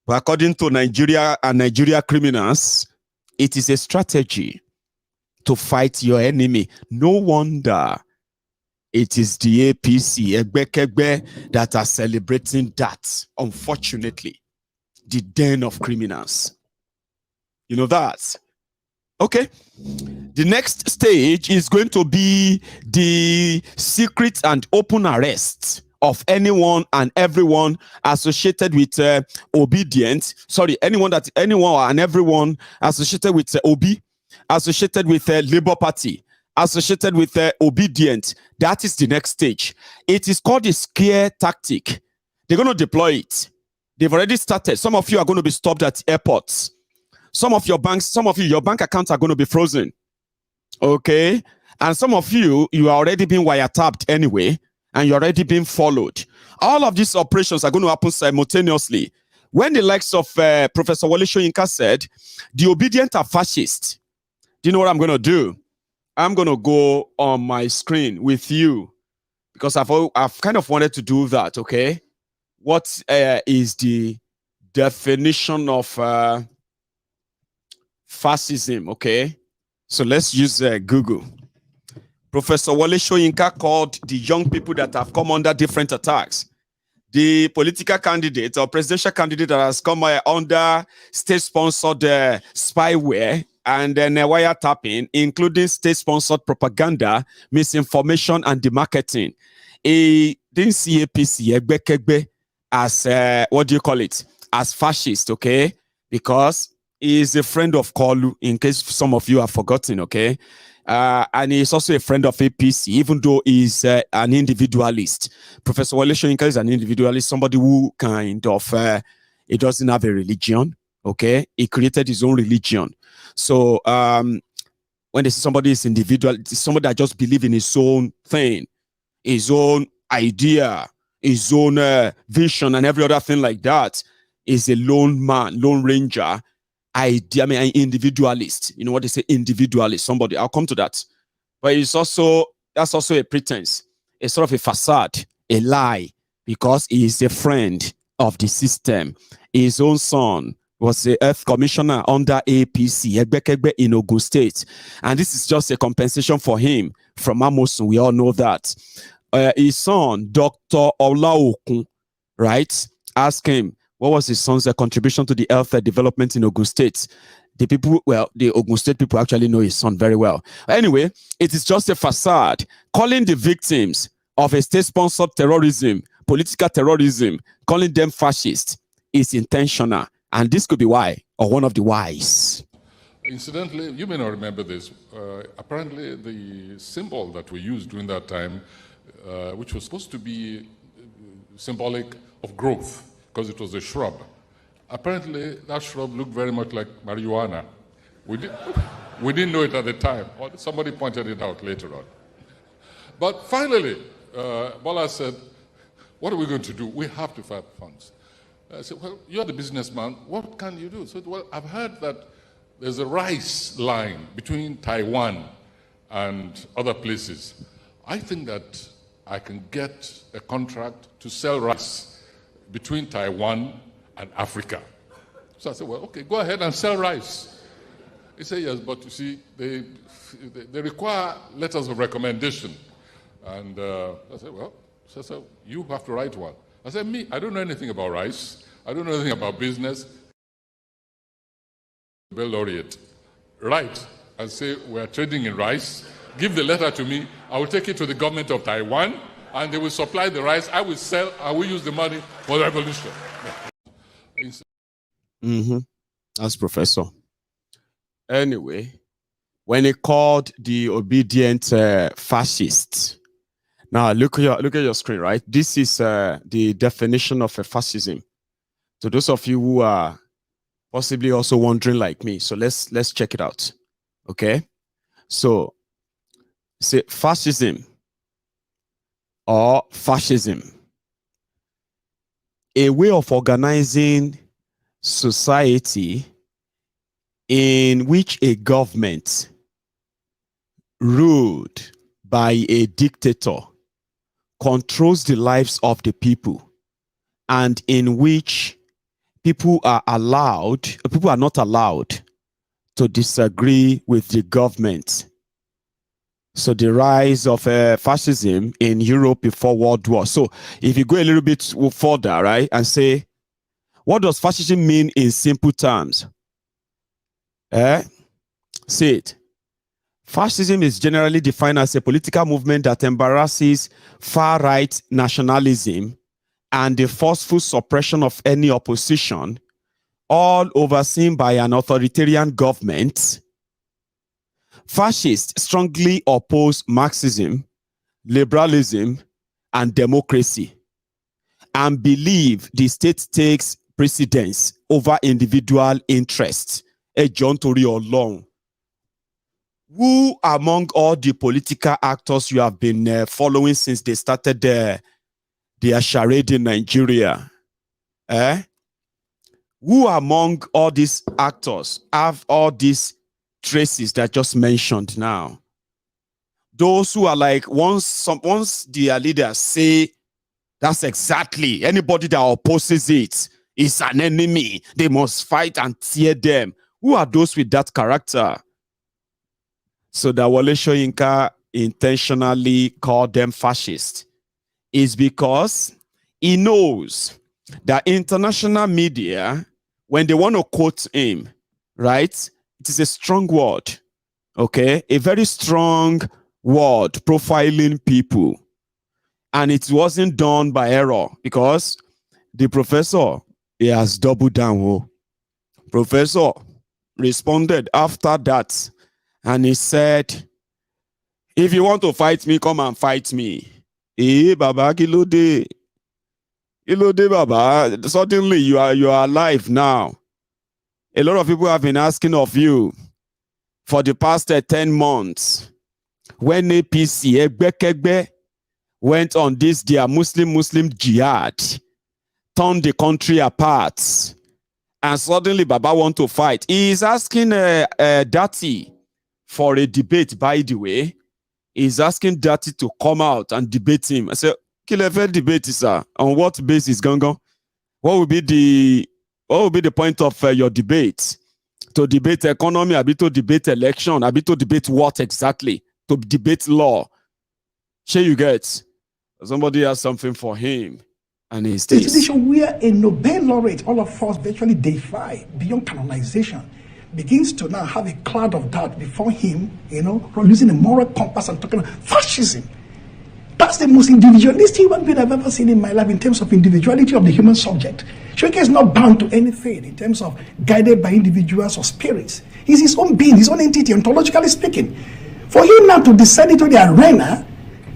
Speaker 4: But according to Nigeria and Nigeria criminals, it is a strategy to fight your enemy. No wonder it is the APC, Egbekegbe, that are celebrating that, unfortunately. The den of criminals. You know that? Okay. The next stage is going to be the secret and open arrest of anyone and everyone associated with anyone and everyone associated with Obi, associated with Labour Party, associated with obedient. That is the next stage. It is called the scare tactic. They're going to deploy it. They've already started. Some of you are going to be stopped at airports. Your bank accounts are going to be frozen. Okay? And some of you are already being wiretapped anyway. and you're already being followed. All of these operations are going to happen simultaneously. When the likes of Professor Wole Soyinka said, the obedient are fascists, do you know what I'm going to do? I'm going to go on my screen with you because I've kind of wanted to do that, okay? What is the definition of fascism, okay? So let's use Google. Professor Wole Soyinka called the young people that have come under different attacks the political candidate or presidential candidate that has come under state-sponsored spyware and then wiretapping, including state-sponsored propaganda, misinformation, and demarketing. He didn't see APC as, what do you call it, as fascist, okay? Because he is a friend of Kolu, in case some of you have forgotten, okay? And he's also a friend of APC, even though he's an individualist. Professor Wole Soyinka is an individualist, somebody who kind of, he doesn't have a religion, okay? He created his own religion. So when they say somebody is individual, it's somebody that just believes in his own thing, his own idea, his own vision, and every other thing like that. Is a lone man, lone ranger. I mean, an individualist. You know what they say, individualist. Somebody, I'll come to that. But it's also, that's also a pretense. It's sort of a facade, a lie, because he is a friend of the system. His own son was the Earth Commissioner under APC, Egbekegbe in Ogun State. And this is just a compensation for him from Amosun. We all know that. His son, Dr. Olaokun, right? Ask him, what was his son's contribution to the health development in Ogun State? The people, well, the Ogun State people actually know his son very well. Anyway, it is just a facade. Calling the victims of a state-sponsored terrorism, political terrorism, calling them fascists is intentional. And this could be why, or one of the whys.
Speaker 10: Incidentally, you may not remember this. Apparently, the symbol that we used during that time, which was supposed to be symbolic of growth, because it was a shrub. Apparently, that shrub looked very much like marijuana. We didn't know it at the time. Somebody pointed it out later on. But finally, Bola said, what are we going to do? We have to find funds. I said, well, you're the businessman. What can you do? So, well, I've heard that there's a rice line between Taiwan and other places. I think that I can get a contract to sell rice between Taiwan and Africa. So I said, well, okay, go ahead and sell rice. He said, yes, but you see, they require letters of recommendation. And I said, well, so you have to write one. I said, me, I don't know anything about rice. I don't know anything about business. Nobel laureate. Write and say, we're trading in rice. Give the letter to me. I will take it to the government of Taiwan, and they will supply the rice. I will sell. I will use the money for the revolution.
Speaker 4: That's Professor. Anyway, when he called the obedient fascists, now look at your screen, right? This is the definition of a fascism. So those of you who are possibly also wondering like me, so let's check it out. Okay, so say fascism. Or fascism, a way of organizing society in which a government ruled by a dictator controls the lives of the people, and in which people are not allowed to disagree with the government. So the rise of fascism in Europe before World War. So if you go a little bit further, right, and say, what does fascism mean in simple terms? Say it. Fascism is generally defined as a political movement that embraces far-right nationalism and the forceful suppression of any opposition, all overseen by an authoritarian government. Fascists strongly oppose Marxism, liberalism, and democracy, and believe the state takes precedence over individual interests. John Tory alone. Who among all the political actors you have been following since they started their charade in Nigeria? Who among all these actors have all these traces that I just mentioned now? Those who are like, once their leaders say, that's exactly, anybody that opposes it is an enemy, they must fight and tear them. Who are those with that character? So that Wole Soyinka intentionally called them fascist is because he knows that international media, when they want to quote him, right, it is a strong word, okay? A very strong word profiling people. And it wasn't done by error because the professor, he has doubled down. Oh. Professor responded after that and he said, if you want to fight me, come and fight me. Eh, Baba, Kilode. Kilode, Baba. Suddenly you are alive now. A lot of people have been asking of you for the past 10 months when APC, Egbekegbe, went on this their Muslim jihad, turned the country apart, and suddenly Baba want to fight. He is asking Dati for a debate, by the way. He's asking Dati to come out and debate him. I said, Kilefe debate, sir. On what basis, Gango? What will be the point of your debate? To debate economy, or to debate election, or to debate what exactly? To debate law. Sure you get. Somebody has something for him, and he stays.
Speaker 11: A situation where a Nobel laureate, all of us virtually defy beyond canonization, begins to now have a cloud of doubt before him, losing a moral compass and talking about fascism. That's the most individualistic human being I've ever seen in my life in terms of individuality of the human subject. Soyinka is not bound to anything in terms of guided by individuals or spirits. He's his own being, his own entity, ontologically speaking. For him now to descend into the arena,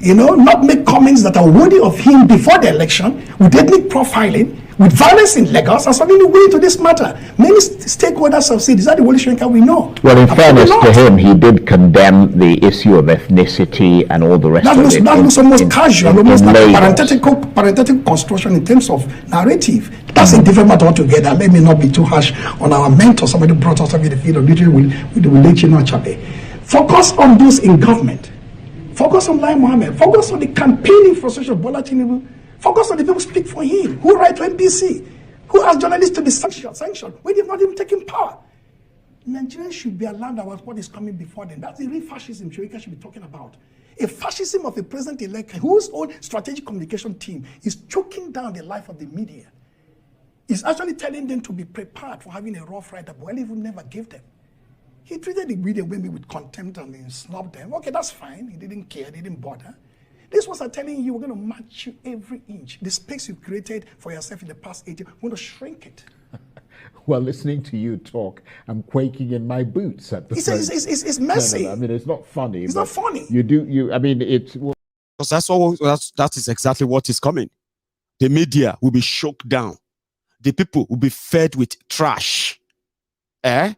Speaker 11: not make comments that are worthy of him before the election, with ethnic profiling, with violence in Lagos, and suddenly way into this matter. Many stakeholders have said, is that the Wole Soyinka we know?
Speaker 12: Well, in fairness to him, he did condemn the issue of ethnicity and all the rest of it.
Speaker 11: That looks almost casual, almost like parenthetical construction in terms of narrative. That's a different matter altogether. Let me not be too harsh on our mentor. Somebody brought us up in the field of literature. We'll let you know, Chape. Focus on those in government. Focus on Lai Mohammed. Focus on the campaigning frustration of Bola Tinubu. Focus on the people who speak for him, who write to NBC, who ask journalists to be sanctioned when they've not even taken power. Nigerians should be alarmed about what is coming before them. That's the real fascism Soyinka should be talking about. A fascism of a president-elect whose own strategic communication team is choking down the life of the media. Is actually telling them to be prepared for having a rough ride that Buhari even never gave them. He treated the media women with contempt and he snubbed them. Okay, that's fine. He didn't care. He didn't bother. These ones are telling you, we're going to match you every inch. The space you created for yourself in the past 8 years, we're going to shrink it.
Speaker 12: Well, listening to you talk, I'm quaking in my boots at the
Speaker 11: moment. It's messy.
Speaker 12: No. I mean, it's not funny.
Speaker 11: It's not funny.
Speaker 4: Because that is exactly what is coming. The media will be choked down. The people will be fed with trash. And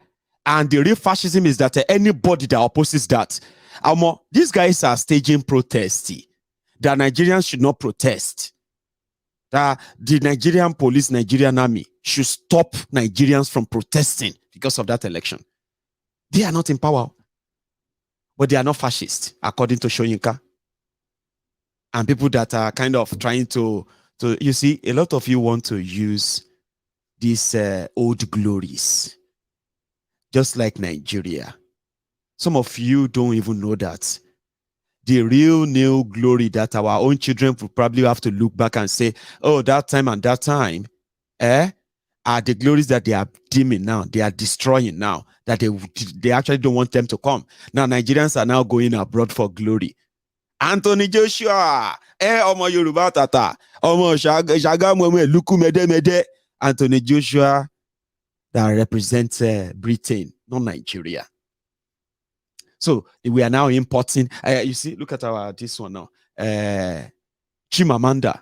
Speaker 4: the real fascism is that anybody that opposes that, these guys are staging protests. That Nigerians should not protest. That the Nigerian police, Nigerian army should stop Nigerians from protesting because of that election. They are not in power, but they are not fascist, according to Soyinka. And people that are kind of trying to you see, a lot of you want to use these old glories. Just like Nigeria. Some of you don't even know that. The real new glory that our own children will probably have to look back and say, oh, that time and that time, are the glories that they are dimming now, they are destroying now, that they actually don't want them to come. Now, Nigerians are now going abroad for glory. Anthony Joshua, Omo Yoruba Tata, Omo Shagamwe Luku Mede. Anthony Joshua that represents Britain, not Nigeria. So we are now importing. You see, look at this one now. Chimamanda,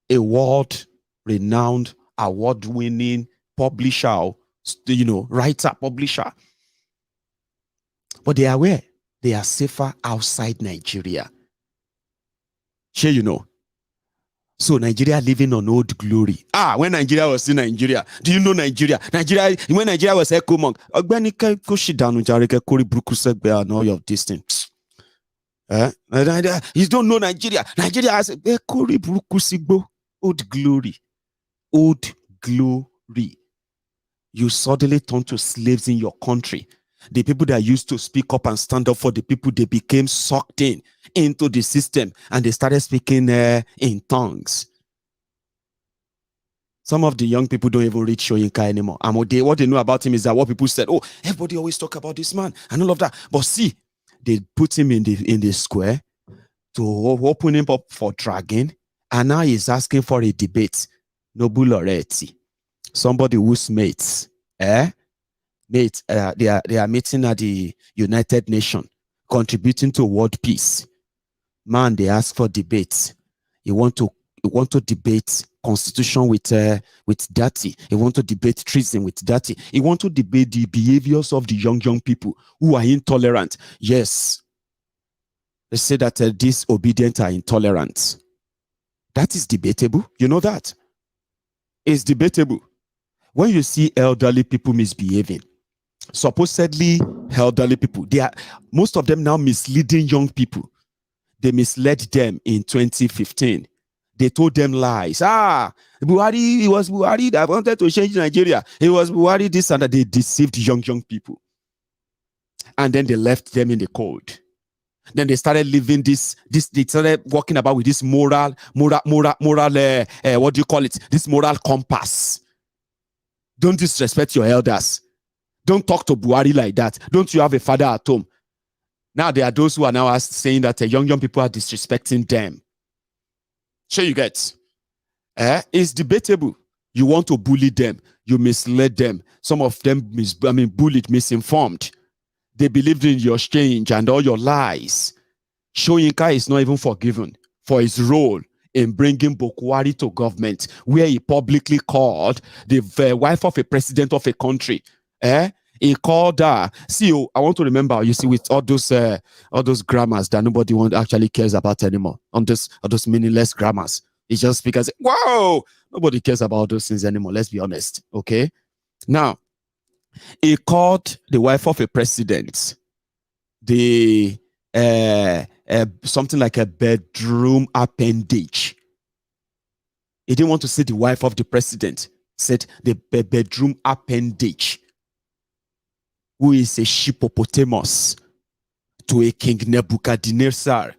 Speaker 4: a world-renowned, award-winning publisher, writer, publisher. But they are aware they are safer outside Nigeria. Sure, you know. So Nigeria living on old glory. When Nigeria was in Nigeria, do you know Nigeria? When Nigeria was Echo Monk, and all of this thing. You don't know Nigeria. Nigeria has old glory. Old glory. You suddenly turn to slaves in your country. The people that used to speak up and stand up for the people, they became sucked into the system, and they started speaking in tongues. Some of the young people don't even read Soyinka anymore. And what they know about him is that what people said, everybody always talk about this man and all of that. But see, they put him in the square to open him up for dragging, and now he's asking for a debate. Noble Loreti, somebody who's mates, they are meeting at the United Nations, contributing to world peace. Man, they ask for debates. You want to debate constitution with dirty. You want to debate treason with dirty. You want to debate the behaviors of the young people who are intolerant. Yes, they say that disobedient are intolerant. That is debatable. You know that. It's debatable. When you see elderly people misbehaving, supposedly elderly people, most of them now misleading young people. They misled them in 2015. They told them lies. Buhari, it was Buhari that wanted to change Nigeria. It was Buhari this and that. They deceived young people. And then they left them in the cold. Then they started living they started walking about with this moral, what do you call it? This moral compass. Don't disrespect your elders. Don't talk to Buhari like that. Don't you have a father at home? Now there are those who are now saying that young people are disrespecting them. Sure you get. It's debatable. You want to bully them. You misled them. Some of them bullied, misinformed. They believed in your change and all your lies. Soyinka is not even forgiven for his role in bringing Bokwari to government, where he publicly called the wife of a president of a country. He called her. See, I want to remember, you see, with all those grammars that nobody actually cares about anymore, all those meaningless grammars. It's just because, wow, nobody cares about those things anymore. Let's be honest, okay? Now, he called the wife of a president something like a bedroom appendage. He didn't want to say the wife of the president. Said the bedroom appendage, who is a hippopotamus to a King Nebuchadnezzar.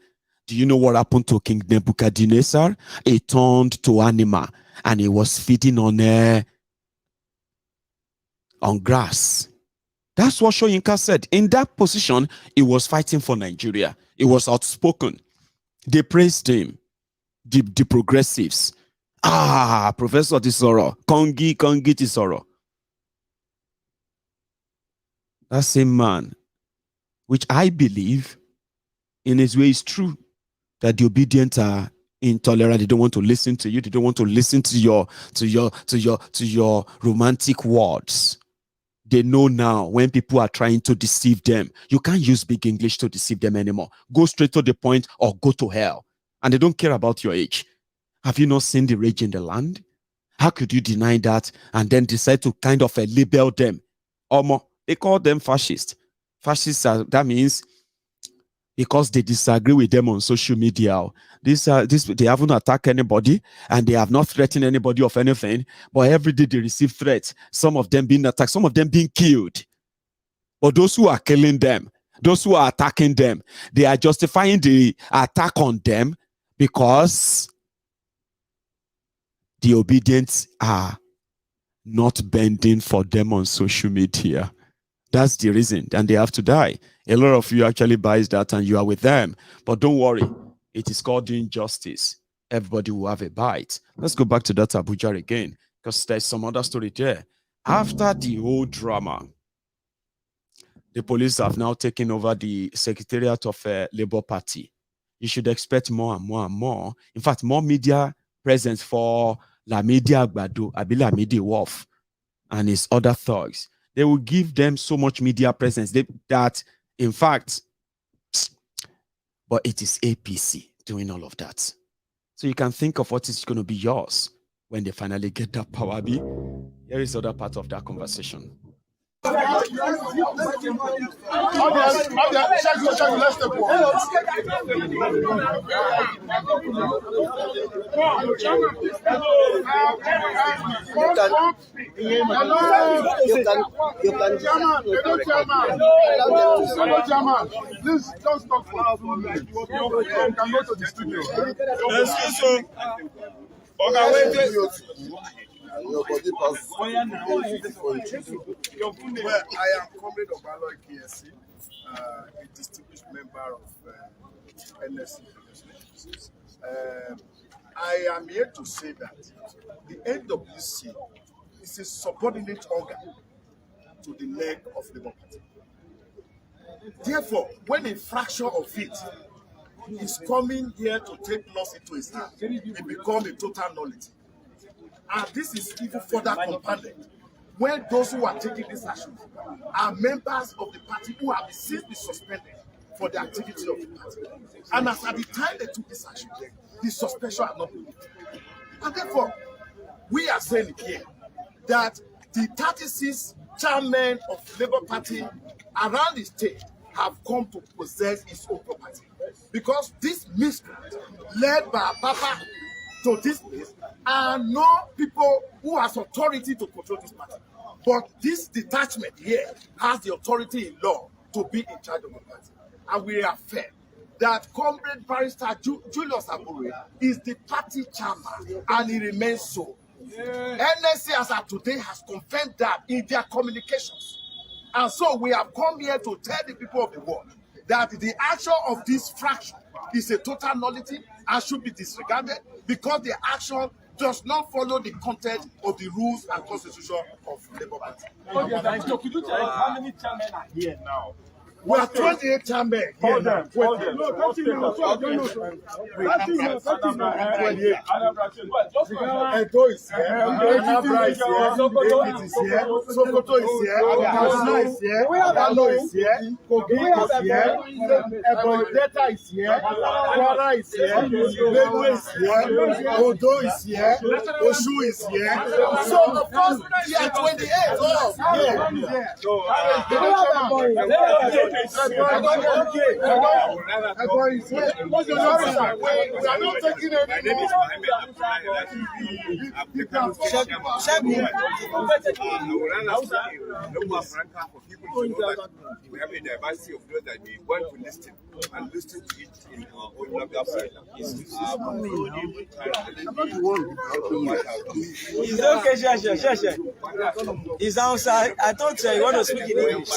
Speaker 4: Do you know what happened to King Nebuchadnezzar? He turned to animal and he was feeding on grass. That's what Soyinka said. In that position, he was fighting for Nigeria. He was outspoken. They praised him. The progressives. Professor Tisoro. Kongi Tisoro. That same man, which I believe in his way is true, that the obedient are intolerant. They don't want to listen to you. They don't want to listen to your romantic words. They know now when people are trying to deceive them. You can't use big English to deceive them anymore. Go straight to the point or go to hell. And they don't care about your age. Have you not seen the rage in the land? How could you deny that and then decide to kind of label them? They call them fascists. Fascists, that means because they disagree with them on social media. They haven't attacked anybody and they have not threatened anybody of anything, but every day they receive threats, some of them being attacked, some of them being killed. But those who are killing them, those who are attacking them, they are justifying the attack on them because the obedience are not bending for them on social media. That's the reason, and they have to die. A lot of you actually buys that and you are with them. But don't worry, it is called doing justice. Everybody will have a bite. Let's go back to that Abuja again, because there's some other story there. After the whole drama, the police have now taken over the Secretariat of Labour Party. You should expect more and more and more. In fact, more media presence for Lamidi Agbado, Lamidi Wolf, and his other thugs. They will give them so much media presence that, in fact, but it is APC doing all of that. So you can think of what is going to be yours when they finally get that power. Here is the other part of that conversation.
Speaker 8: Let's step Chairman, please don't talk for us. You can go to the studio.
Speaker 13: Your body passes. Well, I am Comrade Agbado KSC, a distinguished member of NSC. I am here to say that the NWC is a subordinate organ to the leg of Labour Party. Therefore, when a fraction of it is coming here to take laws into his hand, it becomes a total nullity. And this is even further compounded when those who are taking this action are members of the party who have since been suspended for the activity of the party. And as at the time they took this action, the suspension had not been lifted. And therefore, we are saying here that the 36 chairmen of Labour Party around the state have come to possess its own property. Because this miscreant led by Papa to this place are no people who has authority to control this matter. But this detachment here has the authority in law to be in charge of the party. And we affirm that Comrade Barrister Julius Abure is the party chairman and he remains so. NSC as of today has confirmed that in their communications. And so we have come here to tell the people of the world that the action of this fraction is a total nullity and should be disregarded because the action does not follow the content of the rules and constitution of Labour Party.
Speaker 6: So could you tell us how many chairmen are here now?
Speaker 13: We are 28 chairmen here now.
Speaker 6: No, 30 minutes.
Speaker 13: Edo is here, Anambra is here, Ekiti is here, Sokoto is here, Kaduna is here, Kano is here, Kogi is here, Ebonyi Delta is here, Kwara is here, Benue is here, Odo is here, Osun is here. So of course we are 28 all here. We are not taking any.
Speaker 5: We have a diversity of those that we want to listen and listen to it in our own website.
Speaker 2: It's okay, sure. It's outside. I thought you want to speak in English.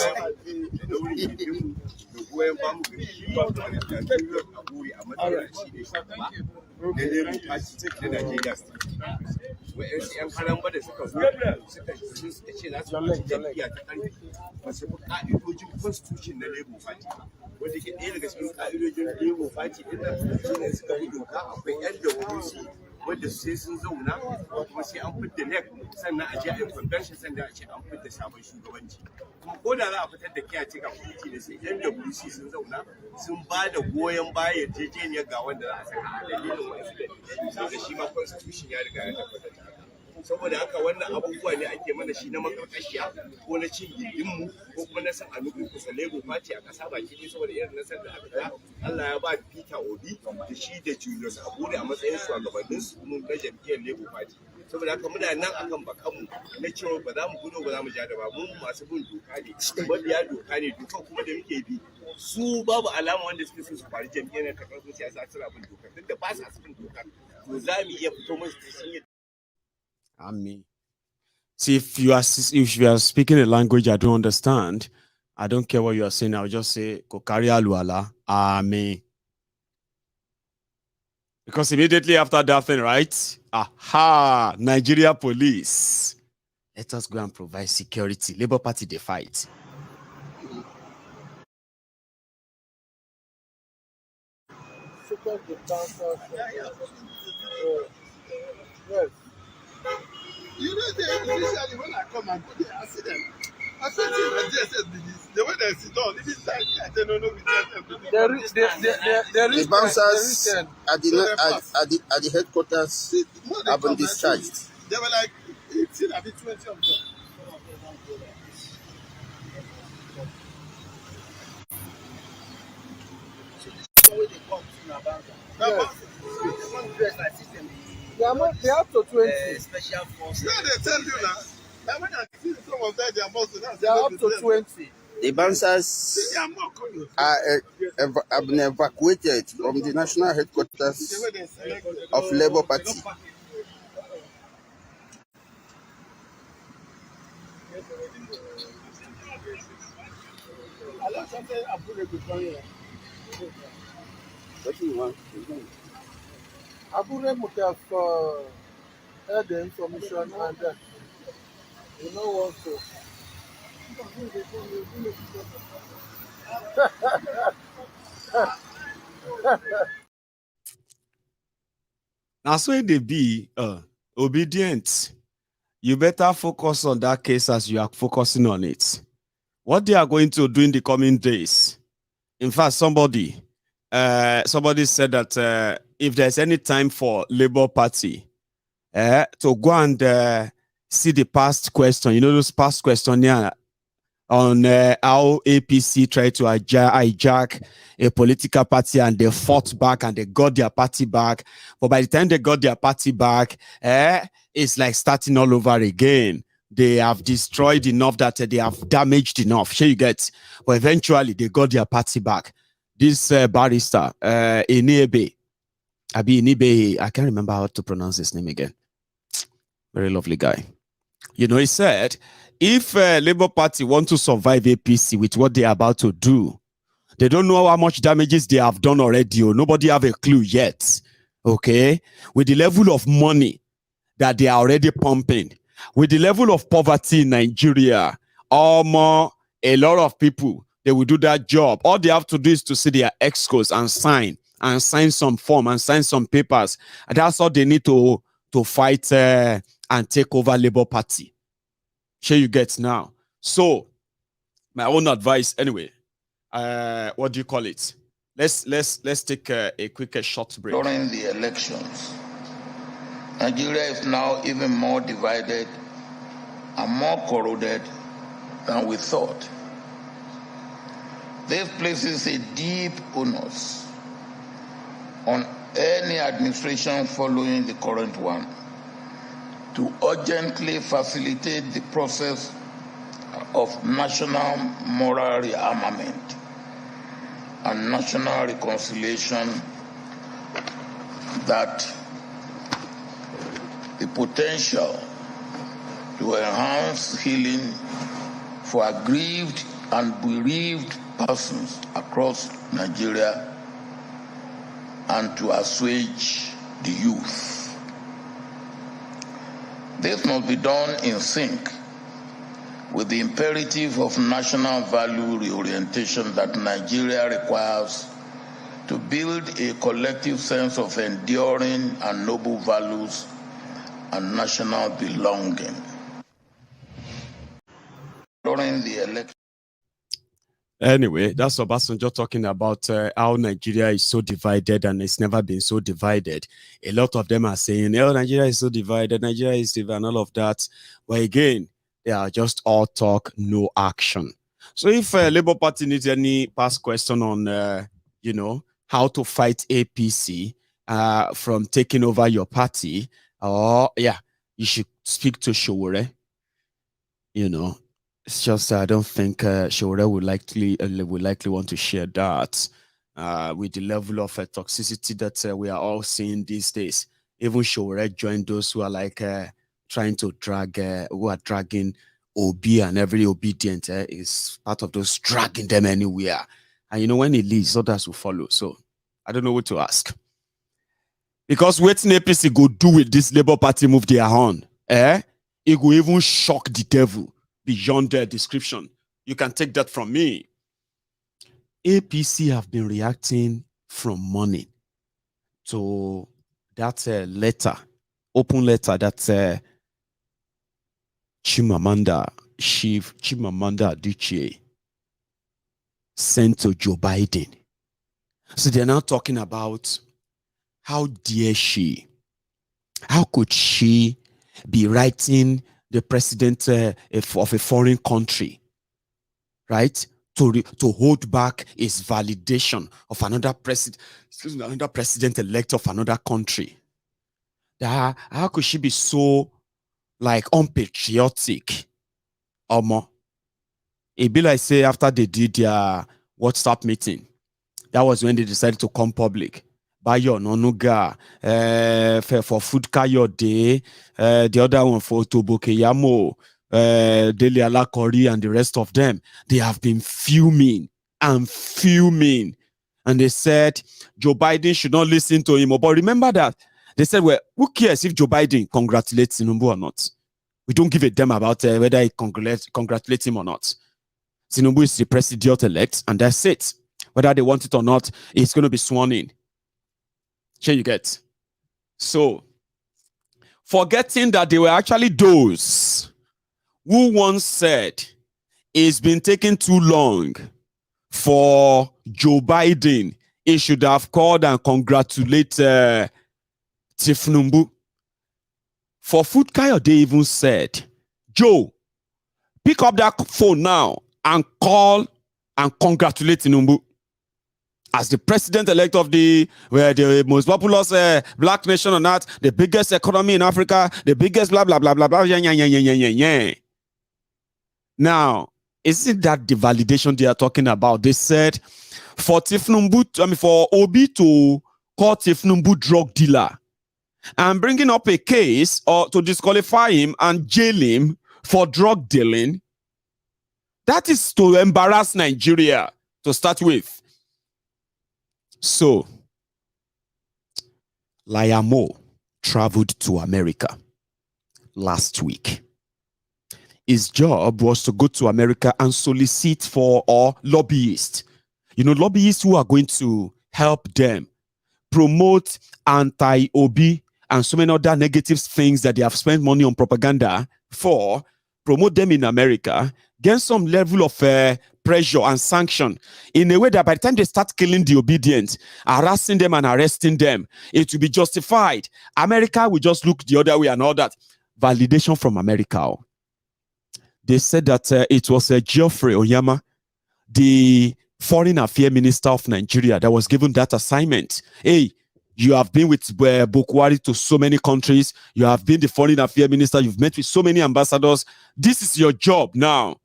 Speaker 5: wanda ke ɗaya daga cikin ƙa'idojin Labour Party ɗin nan shine suka yi doka akwai ƴan WC wanda sai sun zauna kuma sai an fidda NEC sannan a je a yi convention sannan a ce an fidda sabon shugabanci. Kuma ko da za a fitar da caretaker committee da sai ƴan WC sun zauna sun ba da goyon baya yarjejeniyar ga wanda za a saka a dalilin wasu dalilai da shi ma constitution ya riga ya tabbatar da haka. Saboda haka wannan abubuwa ne ake mana shi na makarkashiya ko na cin gindinmu ko kuma na san a nufin kusa Labour Party a ƙasa baki ne saboda irin nasar da aka ga Allah ya ba Peter Obi da shi da Julius Abure a matsayin shugabannin su mun ga jam'iyyar Labour Party. Saboda haka muna nan akan bakanmu na cewa ba za mu gudu ba za mu ja da ba mun masu bin doka ne mabiya doka ne doka kuma da muke bi su babu alama wanda suke so su fari jam'iyyar ta karfin siyasa suna bin doka duk da ba sa bin doka to za mu iya fito musu da shi.
Speaker 4: Amen. See, if you are speaking a language I don't understand, I don't care what you are saying. I'll just say Kokari Aluala. Amen. Because immediately after that thing, right? Aha, Nigeria police. Let us go and provide security. Labour Party, they fight.
Speaker 13: Yes. You know, initially when I come and go there, I see them. I said, the JSS be this. The way they sit down, it is like, I say, no, be JSS.
Speaker 5: The bouncers at the headquarters have been discharged.
Speaker 8: There were like 18, I think 20 of them.
Speaker 7: They have to 20.
Speaker 8: Special forces. Yeah, they tell you now. When I see some of them, they are most.
Speaker 7: They are up to 20.
Speaker 5: The bouncers have been evacuated from the national headquarters of Labour Party. What do you want?
Speaker 7: Abure must have heard the information and you know what to.
Speaker 4: Now, so they be obedient. You better focus on that case as you are focusing on it. What they are going to do in the coming days. In fact, somebody said that if there's any time for Labour Party to go and see the past question, you know, those past questionnaire on how APC tried to hijack a political party and they fought back and they got their party back. But by the time they got their party back, it's like starting all over again. They have destroyed enough that they have damaged enough. Sure you get. But eventually they got their party back. This barrister, Inebe, I can't remember how to pronounce his name again. Very lovely guy. You know, he said, if Labour Party want to survive APC with what they are about to do, they don't know how much damages they have done already. Or nobody have a clue yet. Okay? With the level of money that they are already pumping, with the level of poverty in Nigeria, a lot of people, they will do that job. All they have to do is to see their excos and sign some form and sign some papers. And that's all they need to fight and take over Labour Party. Sure you get now. So, my own advice anyway. What do you call it? Let's take a quick short break.
Speaker 14: During the elections, Nigeria is now even more divided and more corroded than we thought. This places a deep onus on any administration following the current one to urgently facilitate the process of national moral rearmament and national reconciliation that the potential to enhance healing for aggrieved and bereaved persons across Nigeria and to assuage the youth. This must be done in sync with the imperative of national value reorientation that Nigeria requires to build a collective sense of enduring and noble values and national belonging. During the election.
Speaker 4: Anyway, that's Obasanjo talking about how Nigeria is so divided and it's never been so divided. A lot of them are saying, oh, Nigeria is so divided, Nigeria is divided, and all of that. But again, they are just all talk, no action. So if Labour Party needs any past question on, you know, how to fight APC from taking over your party, yeah, you should speak to Showore. You know, it's just I don't think Showore would likely want to share that with the level of toxicity that we are all seeing these days. Even Showore joined those who are like trying to drag, who are dragging Obi, and every obedient is part of those dragging them anywhere. And you know, when he leaves, others will follow. So I don't know what to ask. Because waiting APC go do with this Labour Party move their on, it will even shock the devil beyond their description. You can take that from me. APC have been reacting from morning to that letter, open letter that Chimamanda Adichie sent to Joe Biden. So they're now talking about how dare she? How could she be writing the president of a foreign country, right? To hold back its validation of another president-elect of another country. How could she be so like unpatriotic? It be like say after they did their WhatsApp meeting, that was when they decided to come public. Bayo Nonuga, for Food Kayode, the other one for Tobokeyamo, Dele Alakori, and the rest of them. They have been fuming and fuming. And they said Joe Biden should not listen to him. But remember that they said, well, who cares if Joe Biden congratulates Tinubu or not? We don't give a damn about whether he congratulates him or not. Tinubu is the president-elect, and that's it. Whether they want it or not, it's going to be sworn in. Here you get. So, forgetting that they were actually those who once said it's been taking too long for Joe Biden, he should have called and congratulated Tifnumbu. For Food Kayode even said, Joe, pick up that phone now and call and congratulate Tinubu as the president-elect of the most populous black nation on earth, the biggest economy in Africa, the biggest blah, blah, blah, blah, blah, yeah. Now, isn't that the validation they are talking about? They said for Tifnumbu, for Obi to call Tifnumbu drug dealer and bringing up a case or to disqualify him and jail him for drug dealing, that is to embarrass Nigeria to start with. So, Layamo traveled to America last week. His job was to go to America and solicit for lobbyists. You know, lobbyists who are going to help them promote anti-Obi and so many other negative things that they have spent money on propaganda for, promote them in America, get some level of pressure and sanction in a way that by the time they start killing the obedient, harassing them and arresting them, it will be justified. America will just look the other way and all that. Validation from America. They said that it was Geoffrey Onyema, the foreign affairs minister of Nigeria, that was given that assignment. Hey, you have been with Bukwari to so many countries. You have been the foreign affairs minister. You've met with so many ambassadors. This is your job now,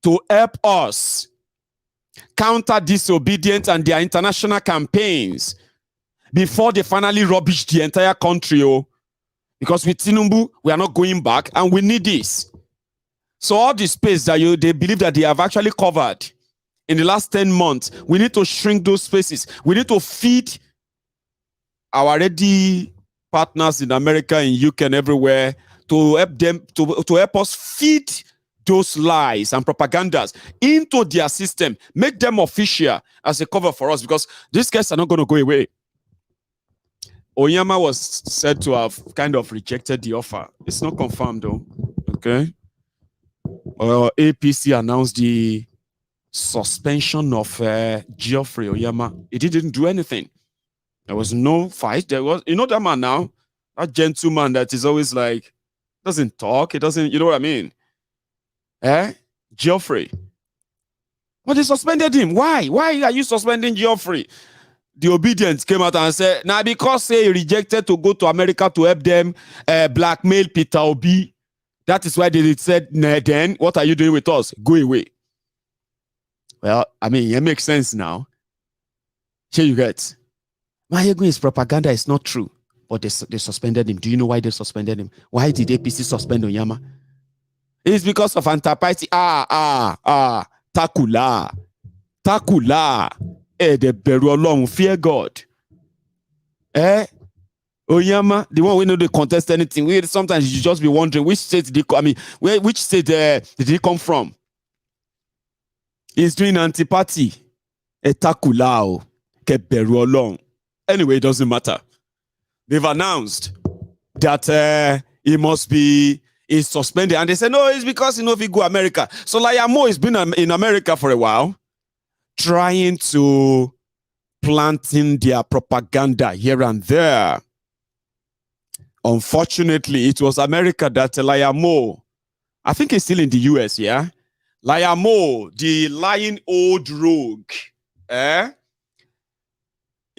Speaker 4: to help us counter disobedience and their international campaigns before they finally rubbish the entire country. Because with Tinubu, we are not going back and we need this. So all the space that they believe that they have actually covered in the last 10 months, we need to shrink those spaces. We need to feed our ready partners in America, in UK and everywhere to help them, to help us feed those lies and propagandas into their system, make them official as a cover for us, because these guys are not going to go away. Onyema was said to have kind of rejected the offer. It's not confirmed though. Okay. APC announced the suspension of Geoffrey Onyema. He didn't do anything. There was no fight. There was, you know, that man now, that gentleman that is always like, doesn't talk. He doesn't, you know what I mean? Geoffrey. But they suspended him. Why? Why are you suspending Geoffrey? The obedience came out and said, now because he rejected to go to America to help them blackmail Peter Obi. That is why they said, nah, then what are you doing with us? Go away. Well, I mean, it makes sense now. Here you get. Maiyegun's propaganda is not true, but they suspended him. Do you know why they suspended him? Why did APC suspend Onyema? It's because of anti-party. Takula. The beru along, fear God. Onyema, the one we know they contest anything. Sometimes you just be wondering which state did he come. I mean, which state did he come from? He's doing anti-party. Takula. Beru along. Anyway, it doesn't matter. They've announced that he must be suspended. And they said, no, it's because, you know, if he go America. So Layamo has been in America for a while, trying to planting their propaganda here and there. Unfortunately, it was America that Layamo, I think he's still in the US, yeah? Layamo, the lying old rogue, it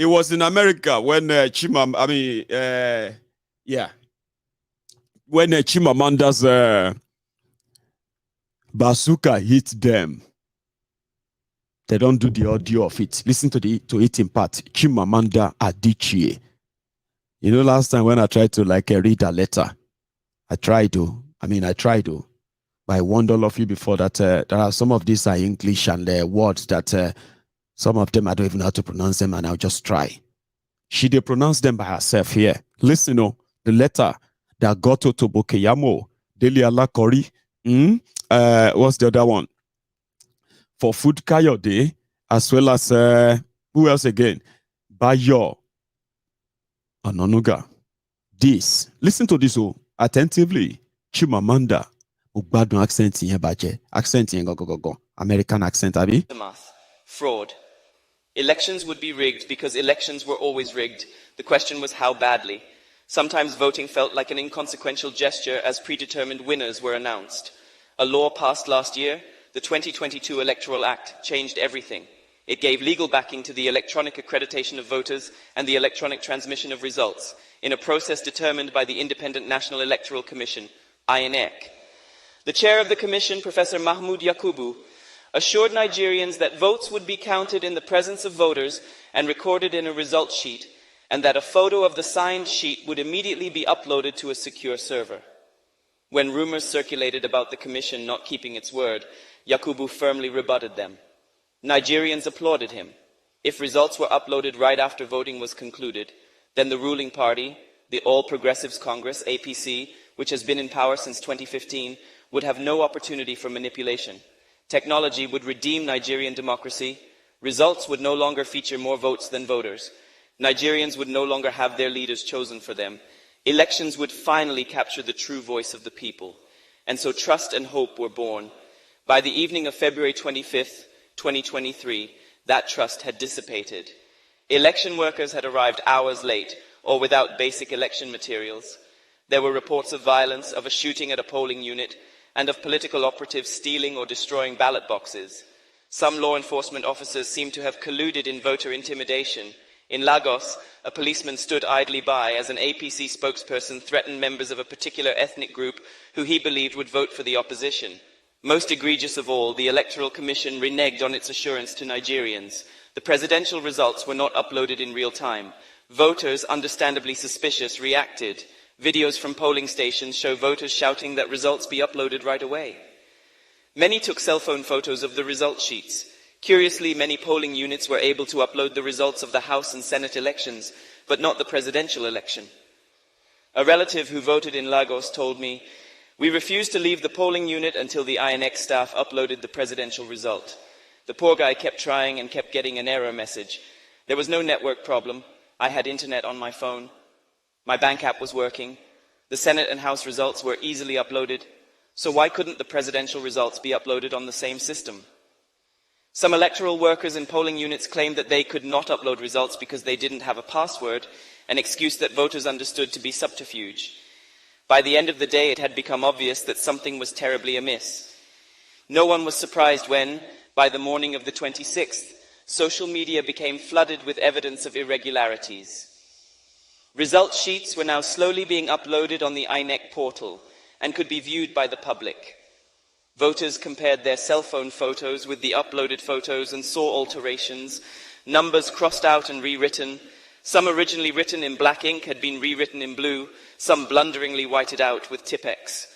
Speaker 4: was in America when when Chimamanda's bazooka hit them. They don't do the audio of it. Listen to it in part. Chimamanda Adichie. You know, last time when I tried to read a letter, I tried to. But I warned all of you before that there are some of these are English and words that some of them I don't even know how to pronounce them, and I'll just try. She did pronounce them by herself here. Listen, the letter that got to Bokeyamo, Deli Alakori. What's the other one? For Food Kayode, as well as who else again? Bayo Anonuga. This. Listen to this attentively. Chimamanda. Agbado accent in baje. Accent in go. American accent, abi?
Speaker 15: Fraud. Elections would be rigged because elections were always rigged. The question was how badly. Sometimes voting felt like an inconsequential gesture as predetermined winners were announced. A law passed last year, the 2022 Electoral Act, changed everything. It gave legal backing to the electronic accreditation of voters and the electronic transmission of results in a process determined by the Independent National Electoral Commission, INEC. The chair of the commission, Professor Mahmoud Yakubu, assured Nigerians that votes would be counted in the presence of voters and recorded in a results sheet, and that a photo of the signed sheet would immediately be uploaded to a secure server. When rumors circulated about the commission not keeping its word, Yakubu firmly rebutted them. Nigerians applauded him. If results were uploaded right after voting was concluded, then the ruling party, the All Progressives Congress, APC, which has been in power since 2015, would have no opportunity for manipulation. Technology would redeem Nigerian democracy. Results would no longer feature more votes than voters. Nigerians would no longer have their leaders chosen for them. Elections would finally capture the true voice of the people. And so trust and hope were born. By the evening of February 25th, 2023, that trust had dissipated. Election workers had arrived hours late or without basic election materials. There were reports of violence, of a shooting at a polling unit, and of political operatives stealing or destroying ballot boxes. Some law enforcement officers seemed to have colluded in voter intimidation. In Lagos, a policeman stood idly by as an APC spokesperson threatened members of a particular ethnic group who he believed would vote for the opposition. Most egregious of all, the Electoral Commission reneged on its assurance to Nigerians. The presidential results were not uploaded in real time. Voters, understandably suspicious, reacted. Videos from polling stations show voters shouting that results be uploaded right away. Many took cell phone photos of the result sheets. Curiously, many polling units were able to upload the results of the House and Senate elections, but not the presidential election. A relative who voted in Lagos told me, "We refused to leave the polling unit until the INEC staff uploaded the presidential result. The poor guy kept trying and kept getting an error message. There was no network problem. I had internet on my phone. My bank app was working. The Senate and House results were easily uploaded. So why couldn't the presidential results be uploaded on the same system?" Some electoral workers in polling units claimed that they could not upload results because they didn't have a password, an excuse that voters understood to be subterfuge. By the end of the day, it had become obvious that something was terribly amiss. No one was surprised when, by the morning of the 26th, social media became flooded with evidence of irregularities. Result sheets were now slowly being uploaded on the INEC portal and could be viewed by the public. Voters compared their cell phone photos with the uploaded photos and saw alterations, numbers crossed out and rewritten. Some originally written in black ink had been rewritten in blue, some blunderingly whited out with Tipp-Ex.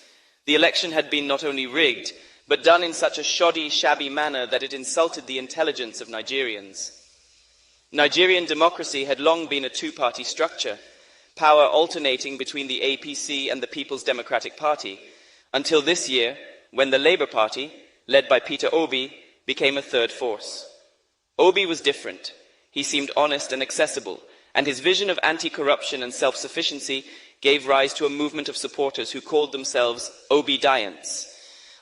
Speaker 15: The election had been not only rigged, but done in such a shoddy, shabby manner that it insulted the intelligence of Nigerians. Nigerian democracy had long been a two-party structure, power alternating between the APC and the People's Democratic Party, until this year, when the Labour Party, led by Peter Obi, became a third force. Obi was different. He seemed honest and accessible, and his vision of anti-corruption and self-sufficiency gave rise to a movement of supporters who called themselves Obidients.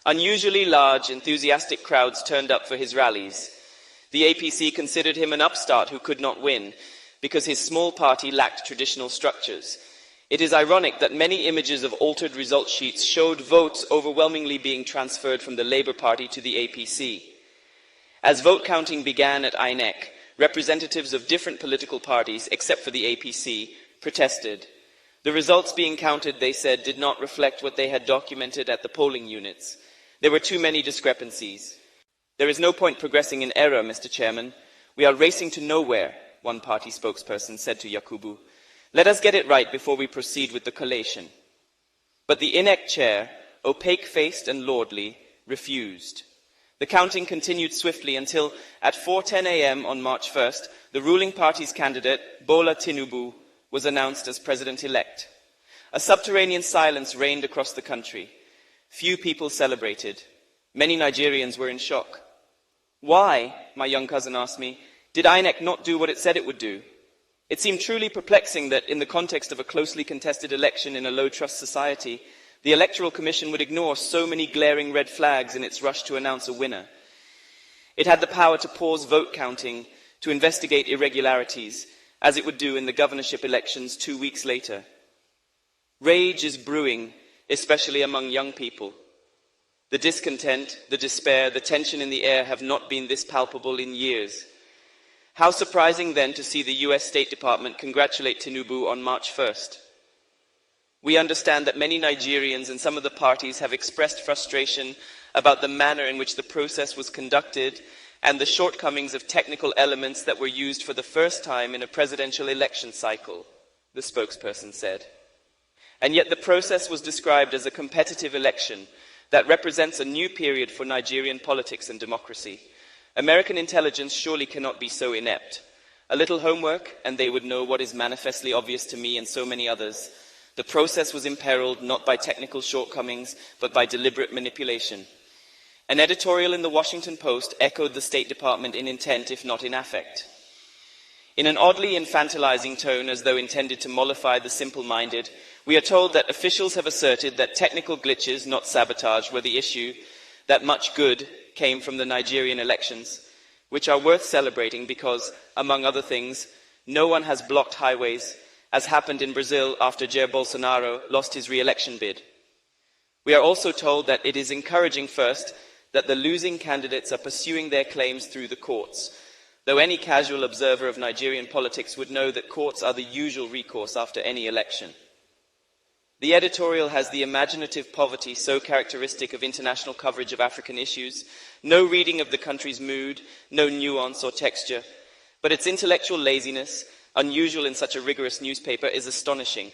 Speaker 15: Unusually large, enthusiastic crowds turned up for his rallies. The APC considered him an upstart who could not win because his small party lacked traditional structures. It is ironic that many images of altered result sheets showed votes overwhelmingly being transferred from the Labour Party to the APC. As vote counting began at INEC, representatives of different political parties, except for the APC, protested. The results being counted, they said, did not reflect what they had documented at the polling units. There were too many discrepancies. There is no point progressing in error, Mr. Chairman. We are racing to nowhere, one party spokesperson said to Yakubu. Let us get it right before we proceed with the collation. But the INEC chair, opaque-faced and lordly, refused. The counting continued swiftly until, at 4:10 a.m. on March 1st, the ruling party's candidate, Bola Tinubu, was announced as president-elect. A subterranean silence reigned across the country. Few people celebrated. Many Nigerians were in shock. Why, my young cousin asked me, did INEC not do what it said it would do? It seemed truly perplexing that, in the context of a closely contested election in a low-trust society, the Electoral Commission would ignore so many glaring red flags in its rush to announce a winner. It had the power to pause vote counting, to investigate irregularities, as it would do in the governorship elections 2 weeks later. Rage is brewing, especially among young people. The discontent, the despair, the tension in the air have not been this palpable in years. How surprising then to see the US State Department congratulate Tinubu on March 1st. We understand that many Nigerians and some of the parties have expressed frustration about the manner in which the process was conducted and the shortcomings of technical elements that were used for the first time in a presidential election cycle, the spokesperson said. And yet the process was described as a competitive election that represents a new period for Nigerian politics and democracy. American intelligence surely cannot be so inept. A little homework, and they would know what is manifestly obvious to me and so many others. The process was imperiled not by technical shortcomings, but by deliberate manipulation. An editorial in the Washington Post echoed the State Department in intent, if not in affect. In an oddly infantilizing tone, as though intended to mollify the simple-minded, we are told that officials have asserted that technical glitches, not sabotage, were the issue, that much good came from the Nigerian elections, which are worth celebrating because, among other things, no one has blocked highways, as happened in Brazil after Jair Bolsonaro lost his re-election bid. We are also told that it is encouraging, first, that the losing candidates are pursuing their claims through the courts, though any casual observer of Nigerian politics would know that courts are the usual recourse after any election. The editorial has the imaginative poverty so characteristic of international coverage of African issues, no reading of the country's mood, no nuance or texture, but its intellectual laziness, unusual in such a rigorous newspaper, is astonishing.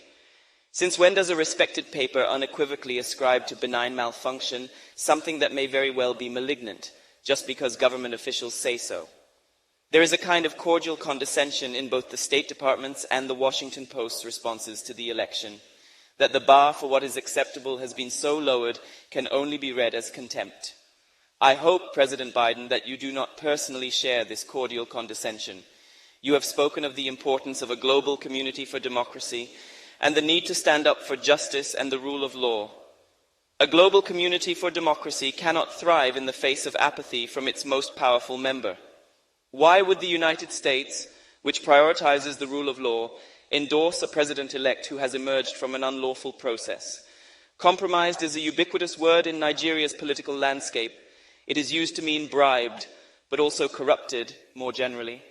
Speaker 15: Since when does a respected paper unequivocally ascribe to benign malfunction something that may very well be malignant, just because government officials say so? There is a kind of cordial condescension in both the State Department's and the Washington Post's responses to the election. That the bar for what is acceptable has been so lowered can only be read as contempt. I hope, President Biden, that you do not personally share this cordial condescension. You have spoken of the importance of a global community for democracy and the need to stand up for justice and the rule of law. A global community for democracy cannot thrive in the face of apathy from its most powerful member. Why would the United States, which prioritizes the rule of law, endorse a president-elect who has emerged from an unlawful process? Compromised is a ubiquitous word in Nigeria's political landscape. It is used to mean bribed, but also corrupted more generally.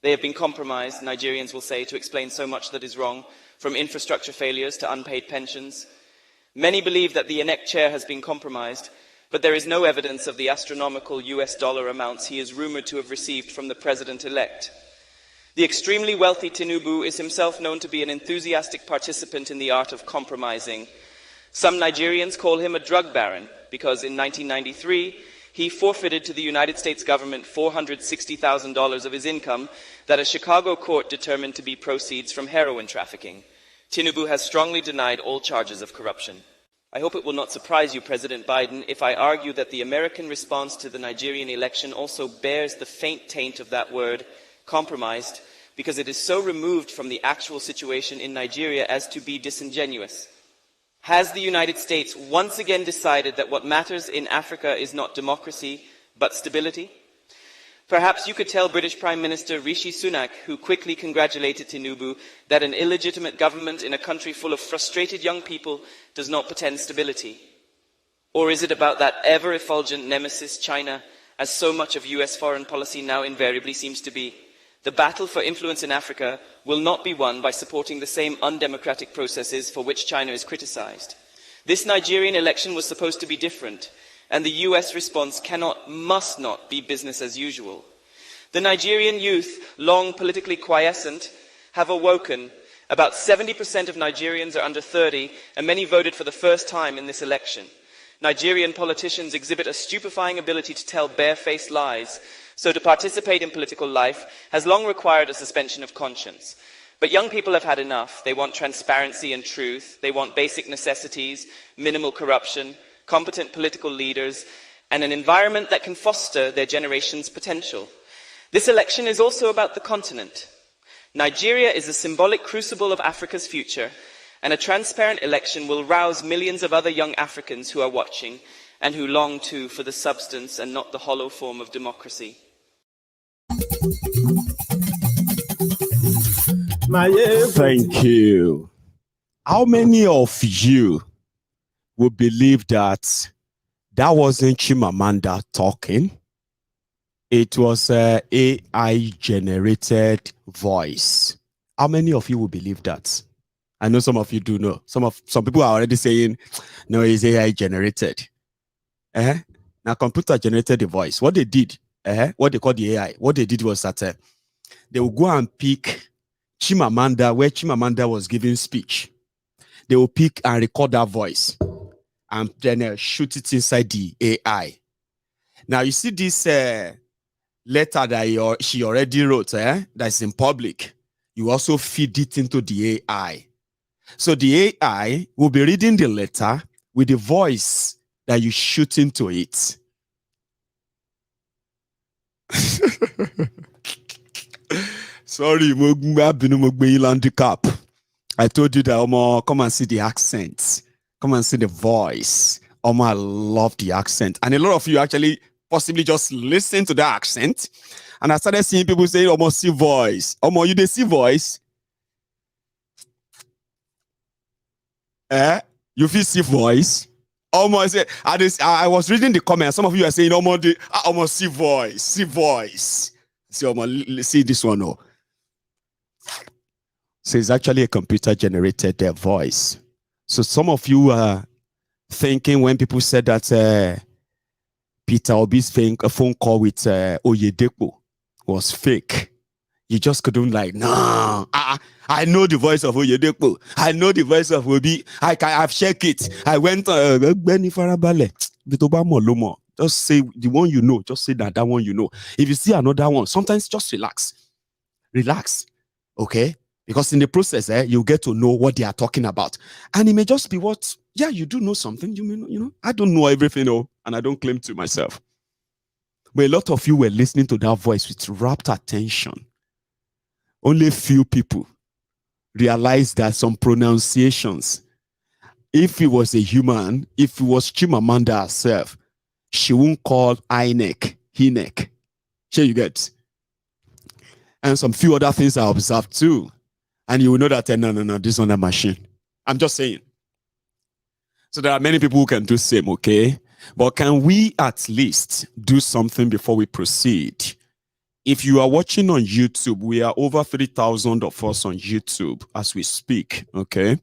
Speaker 15: They have been compromised, Nigerians will say, to explain so much that is wrong, from infrastructure failures to unpaid pensions. Many believe that the INEC chair has been compromised, but there is no evidence of the astronomical US dollar amounts he is rumored to have received from the president-elect. The extremely wealthy Tinubu is himself known to be an enthusiastic participant in the art of compromising. Some Nigerians call him a drug baron because in 1993, he forfeited to the United States government $460,000 of his income that a Chicago court determined to be proceeds from heroin trafficking. Tinubu has strongly denied all charges of corruption. I hope it will not surprise you, President Biden, if I argue that the American response to the Nigerian election also bears the faint taint of that word, compromised, because it is so removed from the actual situation in Nigeria as to be disingenuous. Has the United States once again decided that what matters in Africa is not democracy, but stability? Perhaps you could tell British Prime Minister Rishi Sunak, who quickly congratulated Tinubu, that an illegitimate government in a country full of frustrated young people does not portend stability. Or is it about that ever-effulgent nemesis, China, as so much of US foreign policy now invariably seems to be? The battle for influence in Africa will not be won by supporting the same undemocratic processes for which China is criticized. This Nigerian election was supposed to be different, and the US response must not be business as usual. The Nigerian youth, long politically quiescent, have awoken. About 70% of Nigerians are under 30, and many voted for the first time in this election. Nigerian politicians exhibit a stupefying ability to tell barefaced lies, so to participate in political life has long required a suspension of conscience. But young people have had enough. They want transparency and truth. They want basic necessities, minimal corruption, competent political leaders, and an environment that can foster their generation's potential. This election is also about the continent. Nigeria is a symbolic crucible of Africa's future, and a transparent election will rouse millions of other young Africans who are watching and who long too for the substance and not the hollow form of democracy.
Speaker 4: Thank you. How many of you will believe that wasn't Chimamanda talking? It was an AI generated voice. How many of you will believe that? I know some of you do know. Some people are already saying, no, it's AI generated. Now, computer generated the voice. What they did, what they call the AI, what they did was that they will go and pick Chimamanda, where Chimamanda was giving speech. They will pick and record that voice and then shoot it inside the AI. Now, you see this letter that she already wrote, that's in public. You also feed it into the AI. So the AI will be reading the letter with the voice that you shoot into it. Sorry, I told you that, come and see the accent. Come and see the voice. I love the accent. And a lot of you actually possibly just listen to the accent. And I started seeing people say, see voice. You they see voice? You feel see voice? I was reading the comments. Some of you are saying, almost see voice. See voice. See this one. Oh. So it's actually a computer generated voice. So some of you are thinking when people said that Peter Obi's phone call with Oyedepo was fake. You just couldn't I know the voice of Oyedepo. I know the voice of Obi. I've checked it. I went just say the one you know. Just say that one you know. If you see another one, sometimes just relax. Relax. Okay? Because in the process, you get to know what they are talking about. And it may just be you do know something. I don't know everything, and I don't claim to myself. But a lot of you were listening to that voice with rapt attention. Only few people realized that some pronunciations, if it was a human, if it was Chimamanda herself, she won't call Hinek. Sure you get? And some few other things I observed too. And you will know that, no, this is not a machine. I'm just saying. So there are many people who can do the same, okay? But can we at least do something before we proceed? If you are watching on YouTube, we are over 3,000 of us on YouTube as we speak, okay?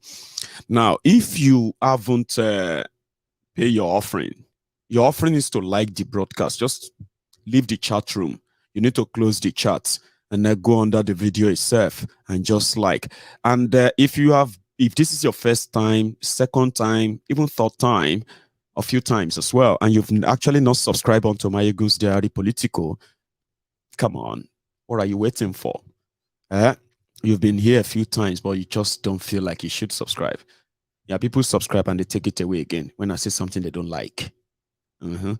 Speaker 4: Now, if you haven't paid your offering is to like the broadcast. Just leave the chat room. You need to close the chat and then go under the video itself and just like. And if this is your first time, second time, even third time, a few times as well, and you've actually not subscribed onto MaiyegunsDiary Politico, come on, what are you waiting for? You've been here a few times, but you just don't feel like you should subscribe. Yeah, people subscribe and they take it away again when I say something they don't like. Of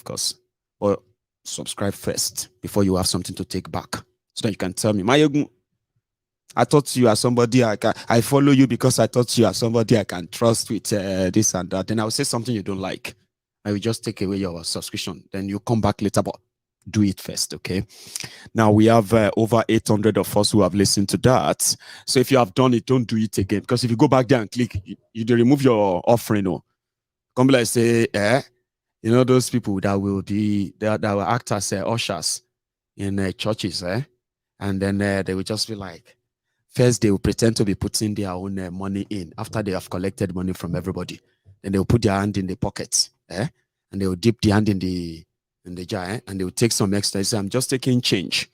Speaker 4: course. Well, subscribe first before you have something to take back, so that you can tell me, Maiyegun, I thought you are somebody I follow you because I thought you are somebody I can trust with this and that. Then I will say something you don't like. I will just take away your subscription. Then you come back later. But Do it first, okay? Now we have over 800 of us who have listened to that. So if you have done it, don't do it again. Because if you go back there and click, you remove your offering. Oh. Come like say, you know those people that will act as ushers in churches, and then they will just be like, first they will pretend to be putting their own money in after they have collected money from everybody. Then they will put their hand in the pocket, and they will dip the hand in the jar, and they will take some extra. They say, I'm just taking change,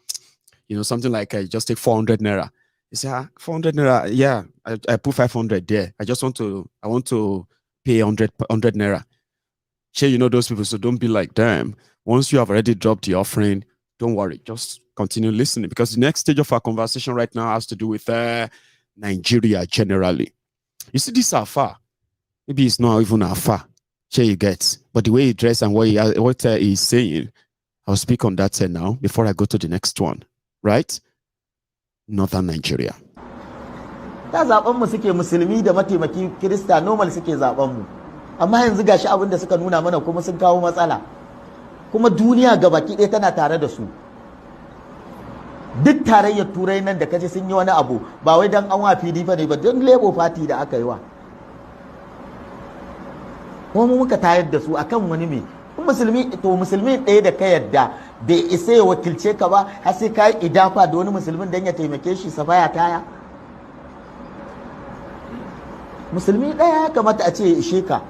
Speaker 4: you know, something like just take 400 naira. They say, 400 naira, yeah, I put 500 there. I want to pay 100 naira. Sure, you know those people, so don't be like them. Once you have already dropped the offering, don't worry, just continue listening, because the next stage of our conversation right now has to do with Nigeria generally. You see, this Afa, maybe it's not even Afa, sure you get, but the way he dressed and what he's saying, I'll speak on that now before I go to the next one, right? Northern Nigeria.
Speaker 16: Ta zaben mu suke musulmi da mataimaki Kirista normal suke zaben mu. Amma yanzu gashi abin da suka nuna mana kuma sun kawo matsala. Kuma duniya gabaki ɗaya tana tare da su. Duk tarayyar Turai nan da kaje sun yi wani abu ba wai dan an wa PDP ne ba, don Labour Party da aka yi wa. Kuma mu muka tayar da su akan wani me. Musulmi ɗaya da ka yadda bai isa ya wakilce ka ba har sai ka yi idafa da wani musulmin dan ya taimake shi safaya taya. Musulmi ɗaya ya kamata a ce ya ishe ka.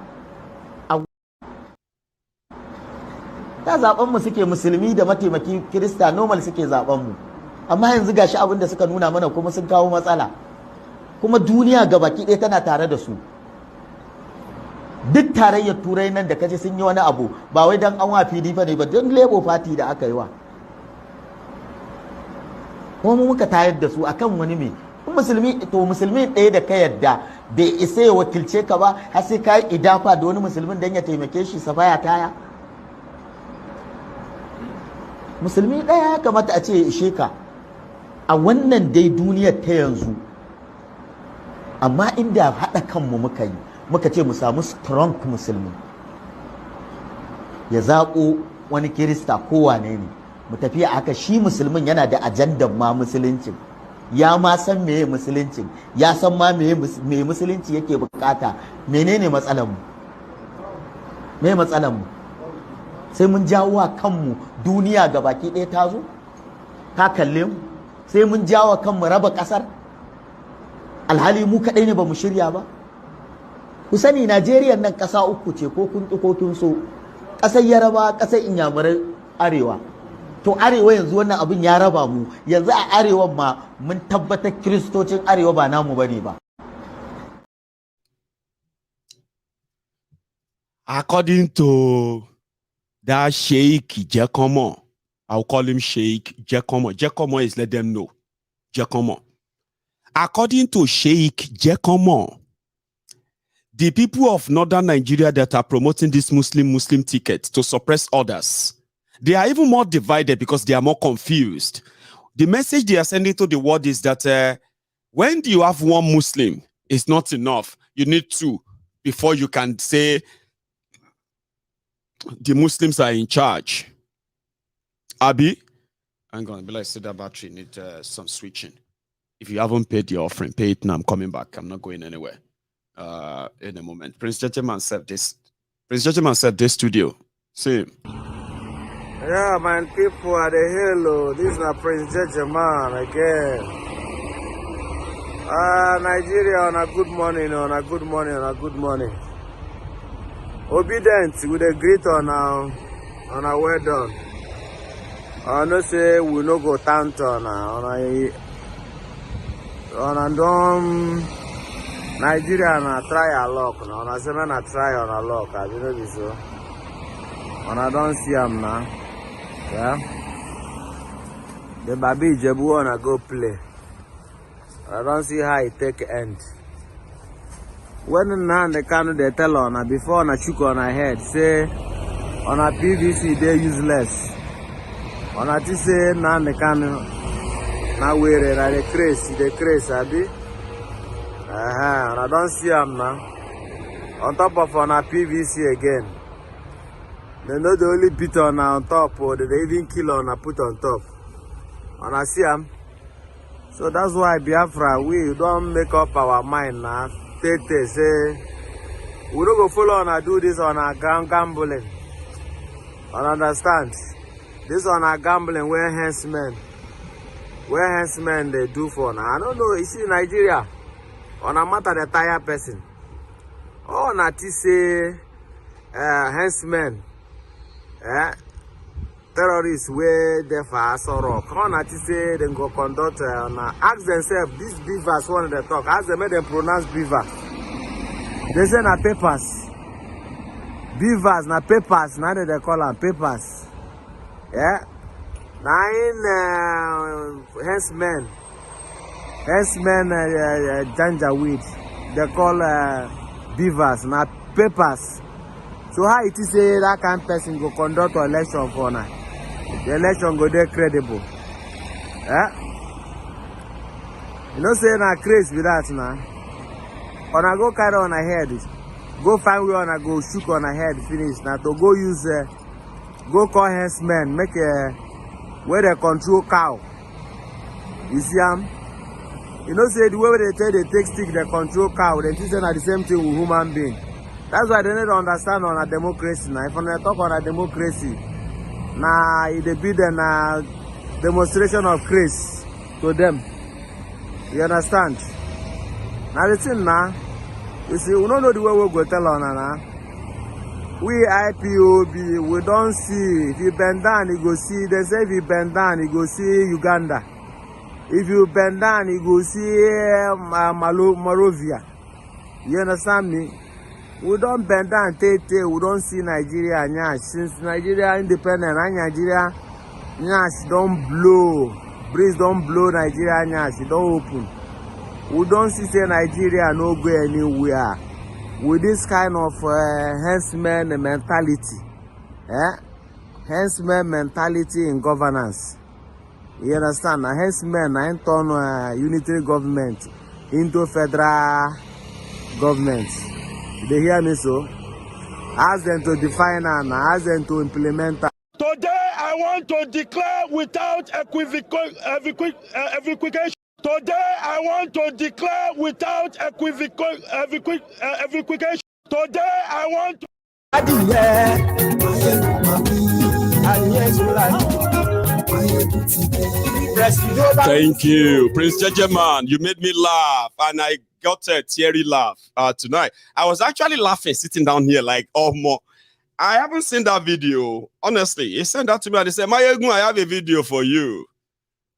Speaker 16: Ta zaben mu suke musulmi da mataimaki Kirista normal suke zaben mu. Amma yanzu gashi abin da suka nuna mana kuma sun kawo matsala. Kuma duniya gabaki ɗaya tana tare da su. Duk tarayyar Turai nan da kaje sun yi wani abu ba wai dan an wa PDP ne ba, don Labour Party da aka yi wa. Kuma mu muka tayar da su akan wani me. Musulmi ɗaya da ka yadda bai isa ya wakilce ka ba har sai ka yi idafa da wani musulmin dan ya taimake shi safaya taya. Musulmi ɗaya ya kamata a ce ya ishe ka a wannan dai duniyar ta yanzu. Amma inda haɗa kanmu muka ce mu samu strong musulmi, ya zaƙo wani Kirista kowane ne, mu tafi haka. Shi musulmin yana da ajandan ma musuluncin, ya ma san meye musuluncin, ya san ma meye musulunci yake bukata. Menene matsalar mu? Me matsalar mu? Sai mun jawo wa kanmu duniya gabaki ɗaya ta zo ta kalle mu, sai mun jawo kanmu raba ƙasar, alhali mu kaɗai ne ba mu shirya ba. Ku sani Najeriya nan ƙasa uku ce, ko kun ƙi ko kun so. Ƙasar Yaraba, ƙasar Inyamurai, Arewa. To Arewa yanzu wannan abin ya raba mu. Yanzu a Arewa ma mun tabbatar Kiristocin Arewa ba namu bane ba.
Speaker 4: According to that Sheikh Jekomo, I'll call him Sheikh Jekomo. Jekomo is let them know. Jekomo. According to Sheikh Jekomo, the people of northern Nigeria that are promoting this Muslim ticket to suppress others, they are even more divided because they are more confused. The message they are sending to the world is that when you have one Muslim, it's not enough. You need two before you can say the Muslims are in charge. Abi, hang on, but I said that battery need some switching. If you haven't paid your offering, pay it now. I'm coming back. I'm not going anywhere. In a moment. Prince Gentleman said this. Prince Gentleman said this studio. See.
Speaker 17: Yeah, man, people are the hello. This is not Prince Gentleman again. Nigeria on a good morning, on a good morning. Obedient with a greet on a well done. I no say we no go tant on a dumb. Nigeria na try a lock now. Na say na try on a lock. I you know this so. And I don't see him now. Yeah. The baby Jebu wanna go play. I don't see how it take end. When now they can they tell on before on a chook on her head say on a PVC they useless. On a say now they can now wear it the craze abi. And I don't see him now. On top of on a PVC again. They know they only beat on top, or they even kill on and put on top. And I see them. So that's why Biafra, we don't make up our mind now. Say, we don't go follow on and do this on our gambling. And understand? This on our gambling where hencemen they do for now. I don't know, you see Nigeria, on a matter the tire person. Oh, not to say hencemen, terrorists where they fast or rock. Oh, not to say they go conduct, ask themselves, these beavers one they talk, ask them, make them pronounce beaver. They say na papers. Beavers, na papers, now they call them papers. Yeah? Hencemen, Janjaweed, they call beavers, na papers. So how it is say that kind of person go conduct an election for now? The election go there credible. Yeah? You know say na craze with that now. On a go carry on ahead, go find where on a go shook on ahead finish. Now to go use go call hencemen, make a where they control cow. You see you know say the way they tell they take stick they control cow, they think are the same thing with human being. That's why they need to understand on a democracy now. If they talk on a democracy, now it be a demonstration of grace to them. You understand? Now the thing now, you see, we don't know the way we go tell on now. We IPOB, we don't see. If you bend down, you go see. They say if you bend down, you go see Uganda. If you bend down, you go see Morovia. You understand me? We don't bend down, we don't see Nigeria. Nyash. Since Nigeria independent, Nigeria Nyash don't blow. Breeze don't blow Nigeria Nyash. It don't open. We don't see say Nigeria no go anywhere. With this kind of henceman mentality, henceman mentality in governance. You understand? Hencemen I turn unitary government into federal government. They hear me so? Ask them to define and ask them to implement.
Speaker 4: Today I want to declare without equivocation. Today I want to declare without equivocation. Today I want to. Thank you, Prince Jejeman. You made me laugh, and I got a teary laugh tonight. I was actually laughing sitting down here like, oh, more. I haven't seen that video. Honestly, he sent that to me and he said, Maiyegun, I have a video for you.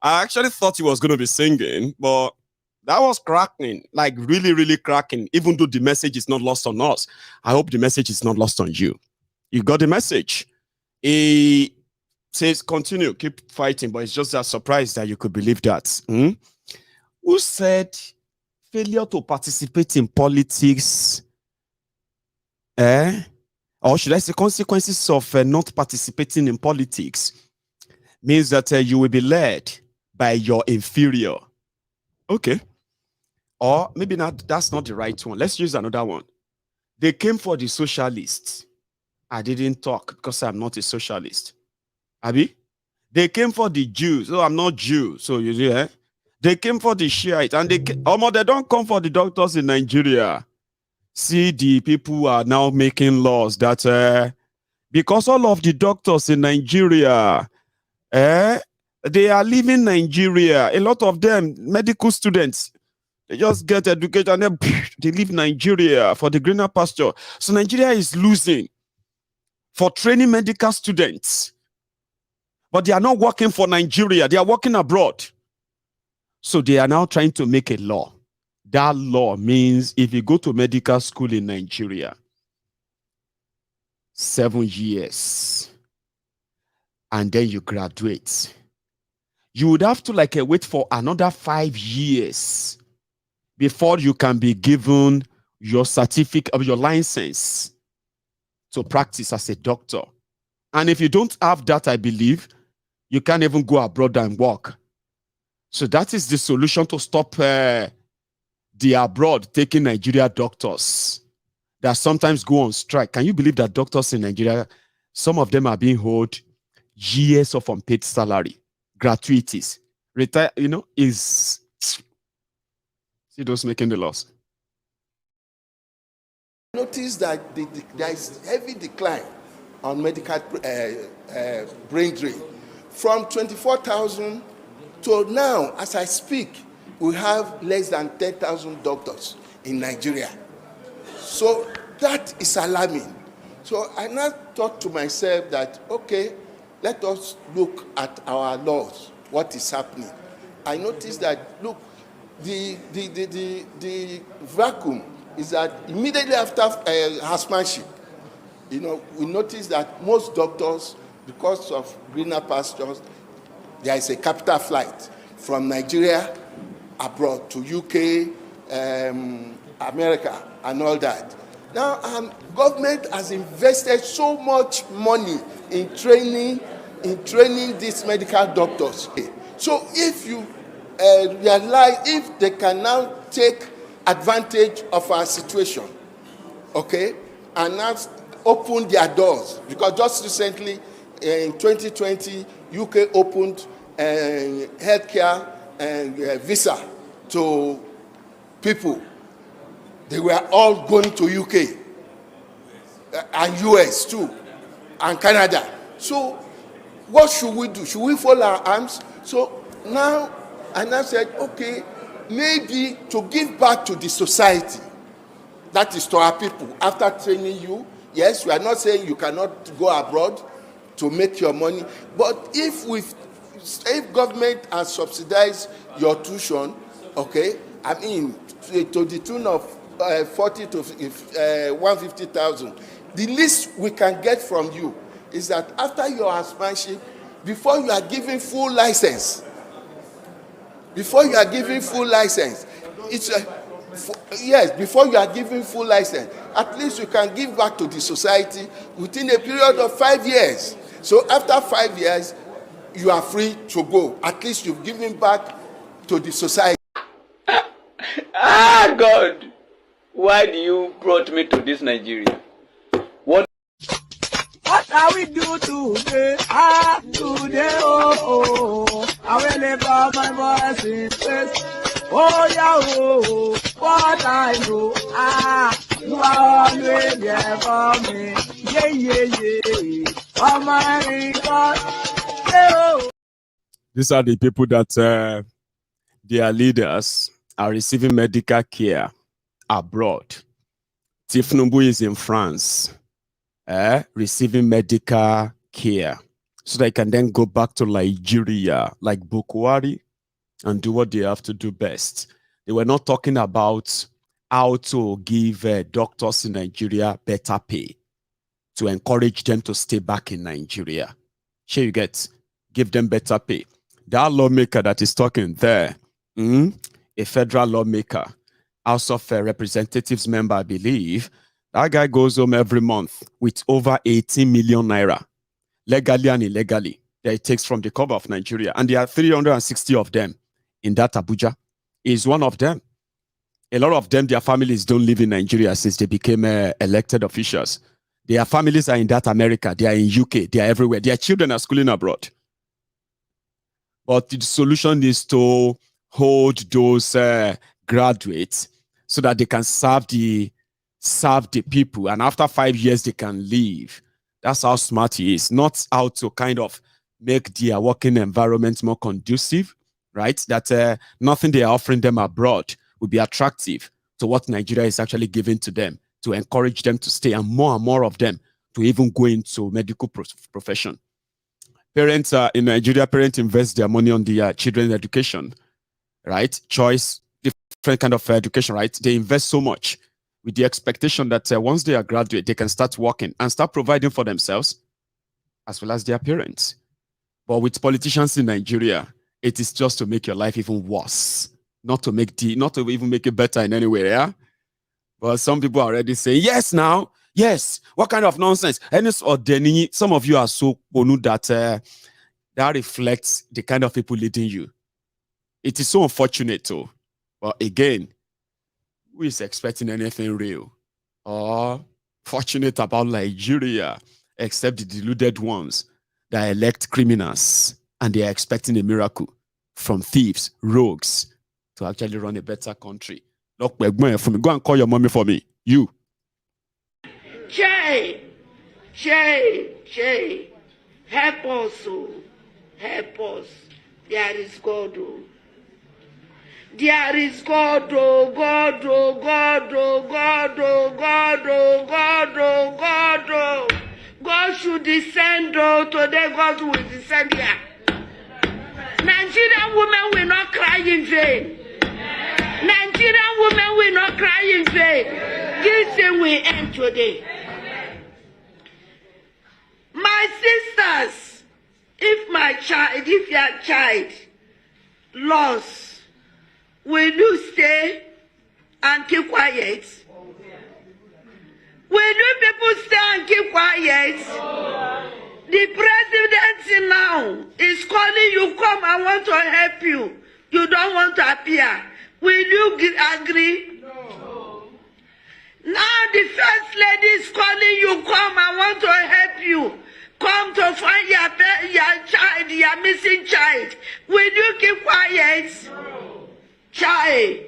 Speaker 4: I actually thought he was going to be singing, but that was cracking, like really, really cracking, even though the message is not lost on us. I hope the message is not lost on you. You got the message. He says, continue, keep fighting, but it's just a surprise that you could believe that. Who said failure to participate in politics, or should I say consequences of not participating in politics means that you will be led by your inferior. Okay. Or maybe not, that's not the right one. Let's use another one. They came for the socialists. I didn't talk because I'm not a socialist. Abi? They came for the Jews. Oh, I'm not Jew. So you see, They came for the Shiite. And they don't come for the doctors in Nigeria. See, the people who are now making laws that because all of the doctors in Nigeria, they are leaving Nigeria. A lot of them, medical students, they just get educated and then they leave Nigeria for the greener pasture. So Nigeria is losing for training medical students. But they are not working for Nigeria. They are working abroad. So they are now trying to make a law. That law means if you go to medical school in Nigeria, 7 years, and then you graduate, you would have to wait for another 5 years before you can be given your certificate of your license to practice as a doctor. And if you don't have that, I believe, you can't even go abroad and work. So that is the solution to stop the abroad taking Nigeria doctors that sometimes go on strike. Can you believe that doctors in Nigeria Some of them are being owed years of unpaid salary, gratuities. Retire, is see those making the loss.
Speaker 18: Notice that there is heavy decline on medical brain drain. From 24,000 to now, as I speak, we have less than 10,000 doctors in Nigeria. So that is alarming. So I now thought to myself that, okay, let us look at our laws, what is happening. I noticed that, look, the vacuum is that immediately after housemanship, we noticed that most doctors, because of greener pastures, there is a capital flight from Nigeria abroad to UK, America, and all that. Now, government has invested so much money in training these medical doctors. So if you realize, if they can now take advantage of our situation, okay, and now open their doors, because just recently in 2020, UK opened healthcare and visa to people. They were all going to UK and US too, and Canada. So what should we do? Should we fold our arms? So now, and I said, okay, maybe to give back to the society, that is to our people, after training you. Yes, we are not saying you cannot go abroad to make your money, but if government has subsidized your tuition, okay, I mean, to the tune of 40 to 150,000, the least we can get from you is that after your housemanship, before you are given full license, before you are given full license, before you are given full license, at least you can give back to the society within a period of 5 years. So after 5 years, you are free to go. At least you've given back to the society.
Speaker 19: Ah, God, why do you brought me to this Nigeria? What are we do today? Today, I will never my voice in space. Oh, yeah, what I know, you are always there for me. Yeah. Oh, my God.
Speaker 4: These are the people that their leaders are receiving medical care abroad. Tifnumbu is in France, receiving medical care so they can then go back to Nigeria like Bukwari and do what they have to do best. They were not talking about how to give doctors in Nigeria better pay to encourage them to stay back in Nigeria. Sure, you get, give them better pay. That lawmaker that is talking there, a federal lawmaker, House of Representatives member, I believe, that guy goes home every month with over 18 million naira, legally and illegally, that it takes from the cover of Nigeria. And there are 360 of them in that Abuja. Is one of them. A lot of them, their families don't live in Nigeria since they became elected officials. Their families are in that America, they are in UK, they are everywhere. Their children are schooling abroad. But the solution is to hold those graduates so that they can serve the people, and after 5 years they can leave. That's how smart he is. Not how to kind of make their working environment more conducive, right? That nothing they are offering them abroad will be attractive to what Nigeria is actually giving to them, to encourage them to stay, and more of them to even go into medical profession. Parents in Nigeria, parents invest their money on their children's education, right? Choice, different kind of education, right? They invest so much with the expectation that once they are graduate, they can start working and start providing for themselves as well as their parents. But with politicians in Nigeria, it is just to make your life even worse, not to even make it better in any way, yeah? But some people are already saying, yes, now, yes, what kind of nonsense? And some of you are so bonu that that reflects the kind of people leading you. It is so unfortunate too. But again, who is expecting anything real or fortunate about Nigeria? except the deluded ones that elect criminals and they are expecting a miracle from thieves, rogues, to actually run a better country. Look, go and call your mommy for me. You.
Speaker 20: Che, help us, oh. Help us. There is God, oh. There is God, oh, God, oh, God, oh, God, oh, God, oh, God, oh, God, oh. God should descend, oh, today God will descend here. Nigerian women will not cry in vain. Nigerian women will not cry in vain. This thing will end today. My sisters, if your child lost, will you stay and keep quiet? Will you people stay and keep quiet? The president now is calling you, come, I want to help you. You don't want to appear. Will you agree? No. Now the first lady is calling you, come, I want to help you. Come to find your child, your missing child. Will you keep quiet? No. Child,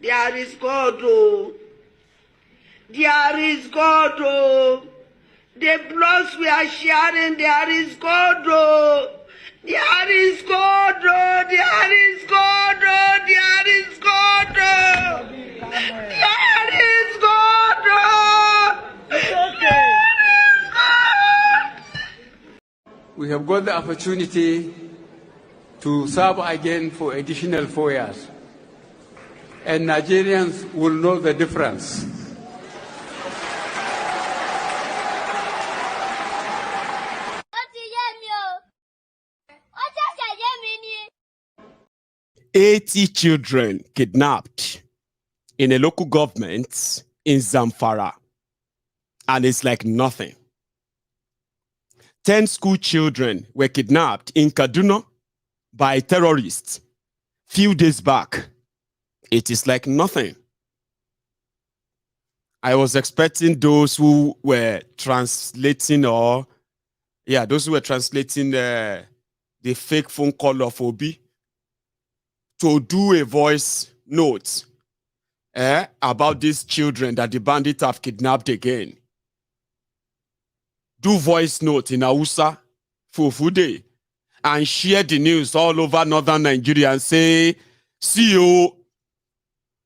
Speaker 20: there is God, oh. There is God, oh. The bloods we are sharing, there is God, oh. There is God, oh. There is God, oh. There is God, oh. There is God, oh. There is God.
Speaker 19: We have got the opportunity to serve again for additional 4 years. And Nigerians will know the difference.
Speaker 4: 80 children kidnapped in a local government in Zamfara. And it's like nothing. 10 school children were kidnapped in Kaduna by terrorists few days back. It is like nothing. I was expecting those who were translating the fake phone call of Obi to do a voice note about these children that the bandits have kidnapped again. Do voice note in Hausa for Fude and share the news all over northern Nigeria and say, see you.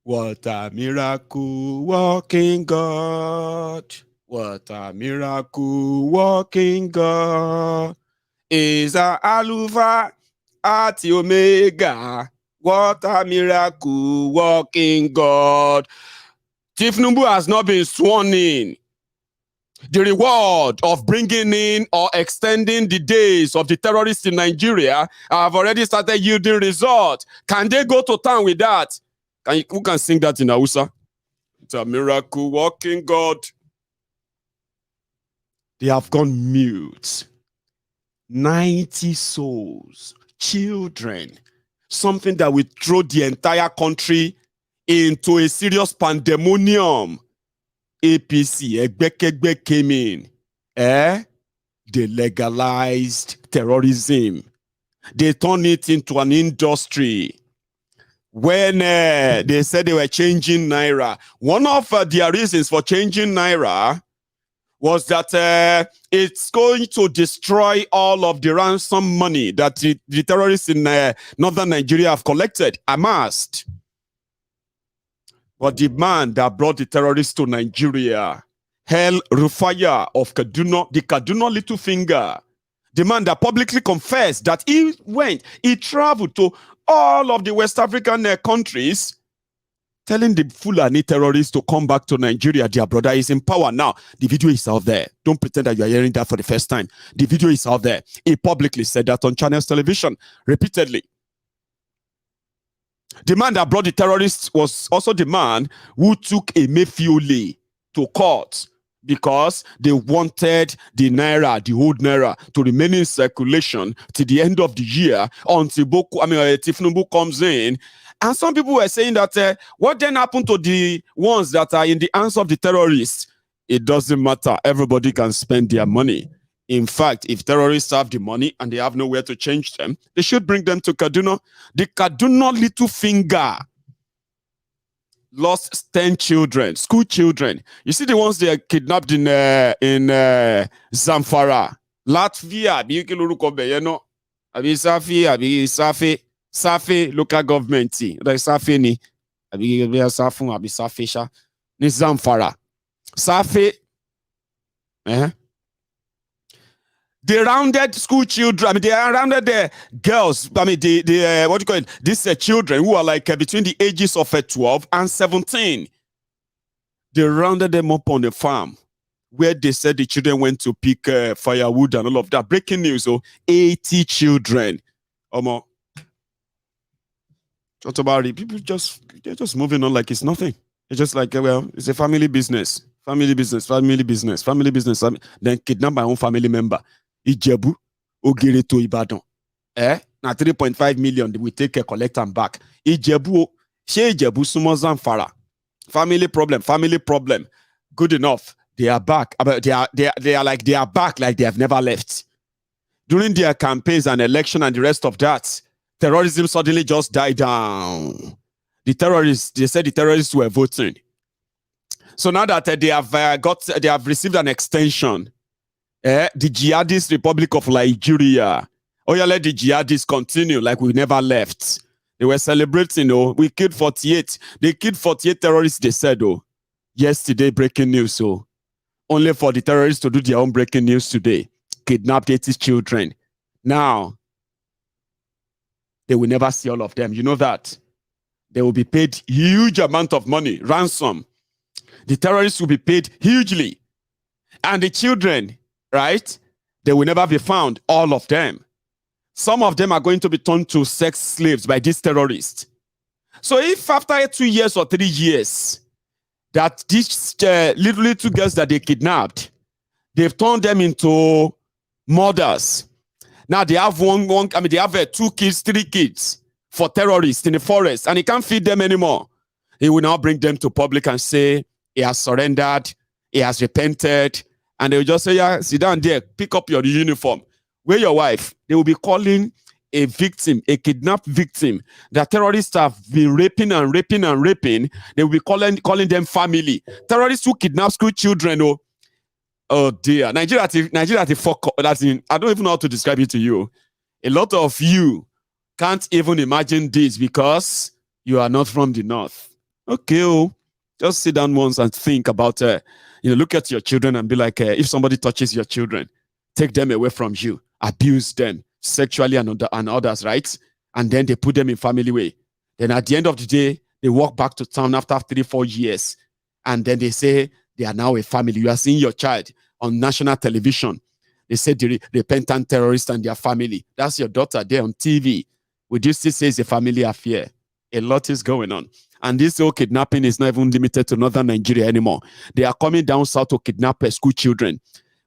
Speaker 4: What a miracle working God. What a miracle working God. Is a Alpha at the Omega. What a miracle working God. Tifnumbu has not been sworn in. The reward of bringing in or extending the days of the terrorists in Nigeria have already started yielding results. Can they go to town with that? Who can sing that in Hausa? It's a miracle working God. They have gone mute. 90 souls, children, something that will throw the entire country into a serious pandemonium. APC, Egbekegbe came in. They legalized terrorism. They turned it into an industry. When they said they were changing Naira, one of their reasons for changing Naira was that it's going to destroy all of the ransom money that the terrorists in northern Nigeria have collected, amassed. But the man that brought the terrorists to Nigeria, El Rufaya of Kaduna, the Kaduna Little Finger, the man that publicly confessed that he traveled to all of the West African countries, telling the Fulani terrorists to come back to Nigeria. Their brother is in power now. The video is out there. Don't pretend that you are hearing that for the first time. The video is out there. He publicly said that on Channels Television repeatedly. The man that brought the terrorists was also the man who took Emefiole to court because they wanted the Naira, the old Naira, to remain in circulation till the end of the year until Tifnumbu comes in. And some people were saying that what then happened to the ones that are in the hands of the terrorists? it doesn't matter. Everybody can spend their money. In fact, if terrorists have the money and they have nowhere to change them, they should bring them to Kaduna. The Kaduna little finger lost 10 children, school children. You see the ones they are kidnapped in Zamfara, Latvia, Safi local government. Like Safi ni, Safi ni Zamfara. Safi, they rounded school children. I mean, they rounded the girls. I mean, the what do you call it? These children who are like between the ages of 12 and 17. They rounded them up on the farm where they said the children went to pick firewood and all of that. Breaking news: 80 children. What about it? People they're just moving on like it's nothing. It's just like, well, it's a family business. Family business. Then kidnap my own family member. Ijebu, Ogere to Ibadan. Now 3.5 million, we take a collect and back. Ijebu, she Ijebu, Sumo Zamfara. Family problem. Good enough. They are back. They are back like they have never left. During their campaigns and election and the rest of that, terrorism suddenly just died down. They said the terrorists were voting. So now that they have received an extension, the Jihadist Republic of Nigeria, let the Jihadists continue like we never left. They were celebrating, we killed 48. They killed 48 terrorists, they said, yesterday, breaking news, only for the terrorists to do their own breaking news today. Kidnapped 80 children. Now, they will never see all of them. You know that. They will be paid huge amount of money, ransom. The terrorists will be paid hugely. And the children, right? They will never be found, all of them. Some of them are going to be turned to sex slaves by these terrorists. So if after 2 years or 3 years, that these little girls that they kidnapped, they've turned them into mothers. Now they have they have 2 kids, 3 kids for terrorists in the forest, and he can't feed them anymore. He will now bring them to public and say, he has surrendered, he has repented, and they will just say, yeah, sit down there, pick up your uniform. Where your wife? They will be calling a victim, a kidnapped victim that terrorists have been raping. They will be calling them family. Terrorists who kidnap school children, oh dear. Nigeria, fuck. I don't even know how to describe it to you. A lot of you can't even imagine this because you are not from the north. Okay, just sit down once and think about, look at your children and be like, if somebody touches your children, take them away from you, abuse them sexually and others, right? And then they put them in family way. Then at the end of the day, they walk back to town after 3-4 years. And then they say they are now a family. You are seeing your child on national television. They say the repentant terrorists and their family. That's your daughter there on TV. Would you still say it's a family affair? A lot is going on. And this whole kidnapping is not even limited to northern Nigeria anymore. They are coming down south to kidnap school children.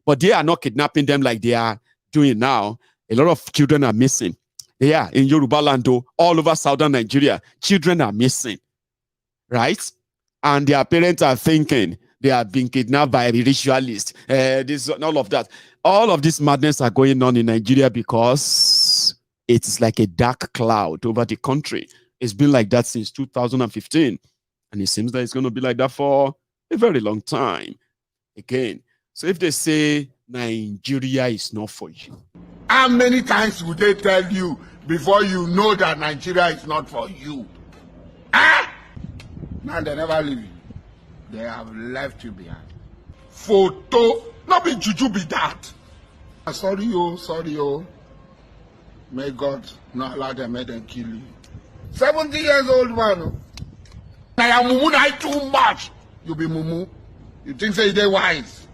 Speaker 4: But they are not kidnapping them like they are doing now. A lot of children are missing. Yeah, in Yoruba land, all over southern Nigeria, children are missing. Right? And their parents are thinking they are being kidnapped by ritualists. All of that. All of this madness are going on in Nigeria because it's like a dark cloud over the country. It's been like that since 2015. And it seems that it's going to be like that for a very long time. Again. So if they say Nigeria is not for you.
Speaker 8: How many times would they tell you before you know that Nigeria is not for you? Now they never leave you. They have left you behind. Photo, not be juju be that. Sorry, oh. May God not allow them, make them kill you. 70 years old man. I am mumu not too much. You be mumu. You think say they wise.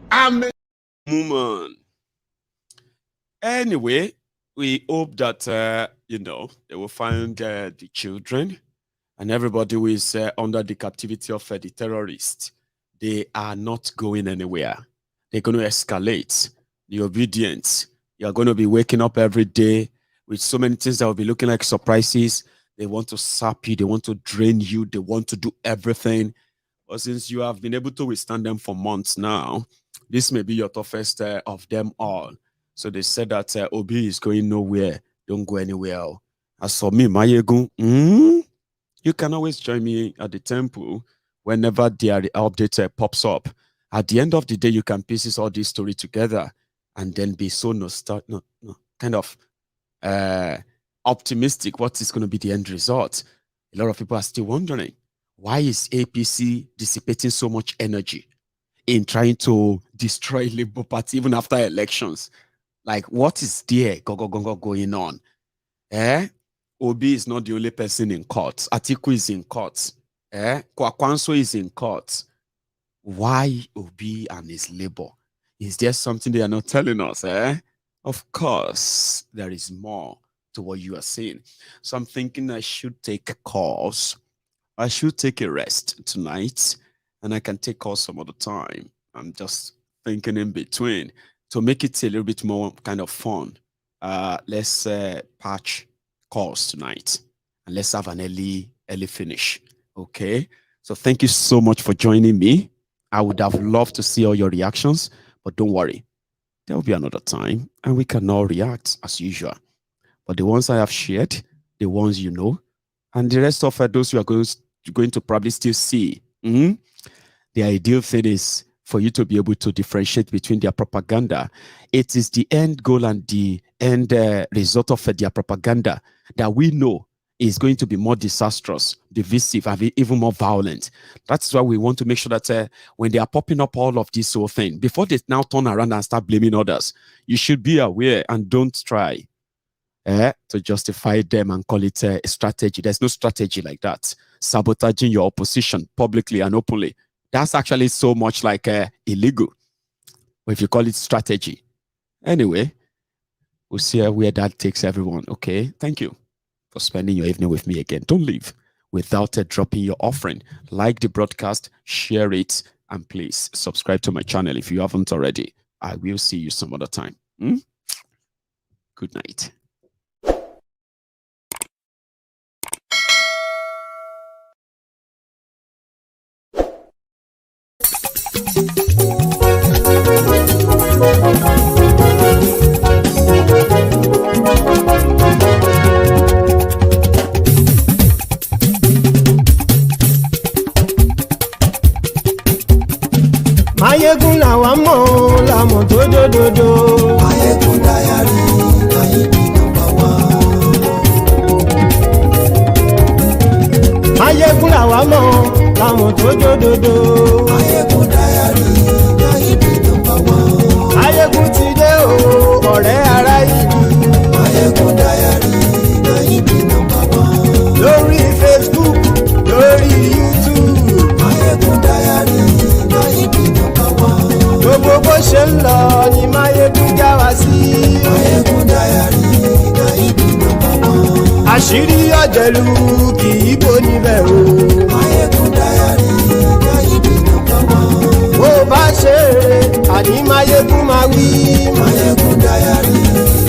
Speaker 8: I'm
Speaker 4: woman. Anyway, we hope that they will find the children and everybody who is under the captivity of the terrorists. They are not going anywhere. They're going to escalate. The obedience. You're going to be waking up every day with so many things that will be looking like surprises. They want to sap you. They want to drain you. They want to do everything. Or since you have been able to withstand them for months now, this may be your toughest of them all. So they said that Obi is going nowhere. Don't go anywhere. As for me, Maiyegun, you can always join me at the temple whenever the update pops up. At the end of the day, you can pieces all this story together and then be so optimistic what is going to be the end result. A lot of people are still wondering, why is APC dissipating so much energy in trying to destroy Labour Party even after elections? Like, what is there going on? Obi is not the only person in court. Atiku is in court. Kwakwanso is in court. Why Obi and his Labour? Is there something they are not telling us? Of course, there is more to what you are saying. So I'm thinking I should take a course. I should take a rest tonight, and I can take calls some other time. I'm just thinking in between to make it a little bit more kind of fun. Let's patch calls tonight, and let's have an early finish. Okay, so thank you so much for joining me. I would have loved to see all your reactions, but don't worry, there will be another time and we can all react as usual. But the ones I have shared, the ones you know, and the rest of those you are going to probably still see, the ideal thing is for you to be able to differentiate between their propaganda. It is the end goal and the end result of their propaganda that we know is going to be more disastrous, divisive, and even more violent. That's why we want to make sure that when they are popping up all of this whole thing, before they now turn around and start blaming others, you should be aware and don't try to justify them and call it a strategy. There's no strategy like that. Sabotaging your opposition publicly and openly, that's actually so much like illegal if you call it strategy. Anyway, we'll see where that takes everyone. Okay, thank you for spending your evening with me again. Don't leave without dropping your offering. Like the broadcast, share it, and please subscribe to my channel if you haven't already. I will see you some other time. Good night.
Speaker 2: Maiyegun làwa mọ̀ làmọ̀ tó dòdòdò. Maiyegun Diary Maiyegun #1. Maiyegun làwa mọ̀ làmọ̀ tó dòdòdò. Maiyegun Diary Maiyegun #1. Maiyegun ti dé o ọ̀rẹ́ ara ìlú. Maiyegun Diary Maiyegun #1. Lórí Facebook, lórí YouTube. Maiyegun Diary Maiyegun #1. Gbogbo bó ṣe ń lọ ni Maiyegun já wa sí. Maiyegun Diary Maiyegun #1. Àṣírí ọ̀jẹ̀lú kì í bò níbẹ̀ o. Maiyegun Diary Maiyegun #1. Bó bá ṣe eré àní Maiyegun máa wí. Maiyegun Diary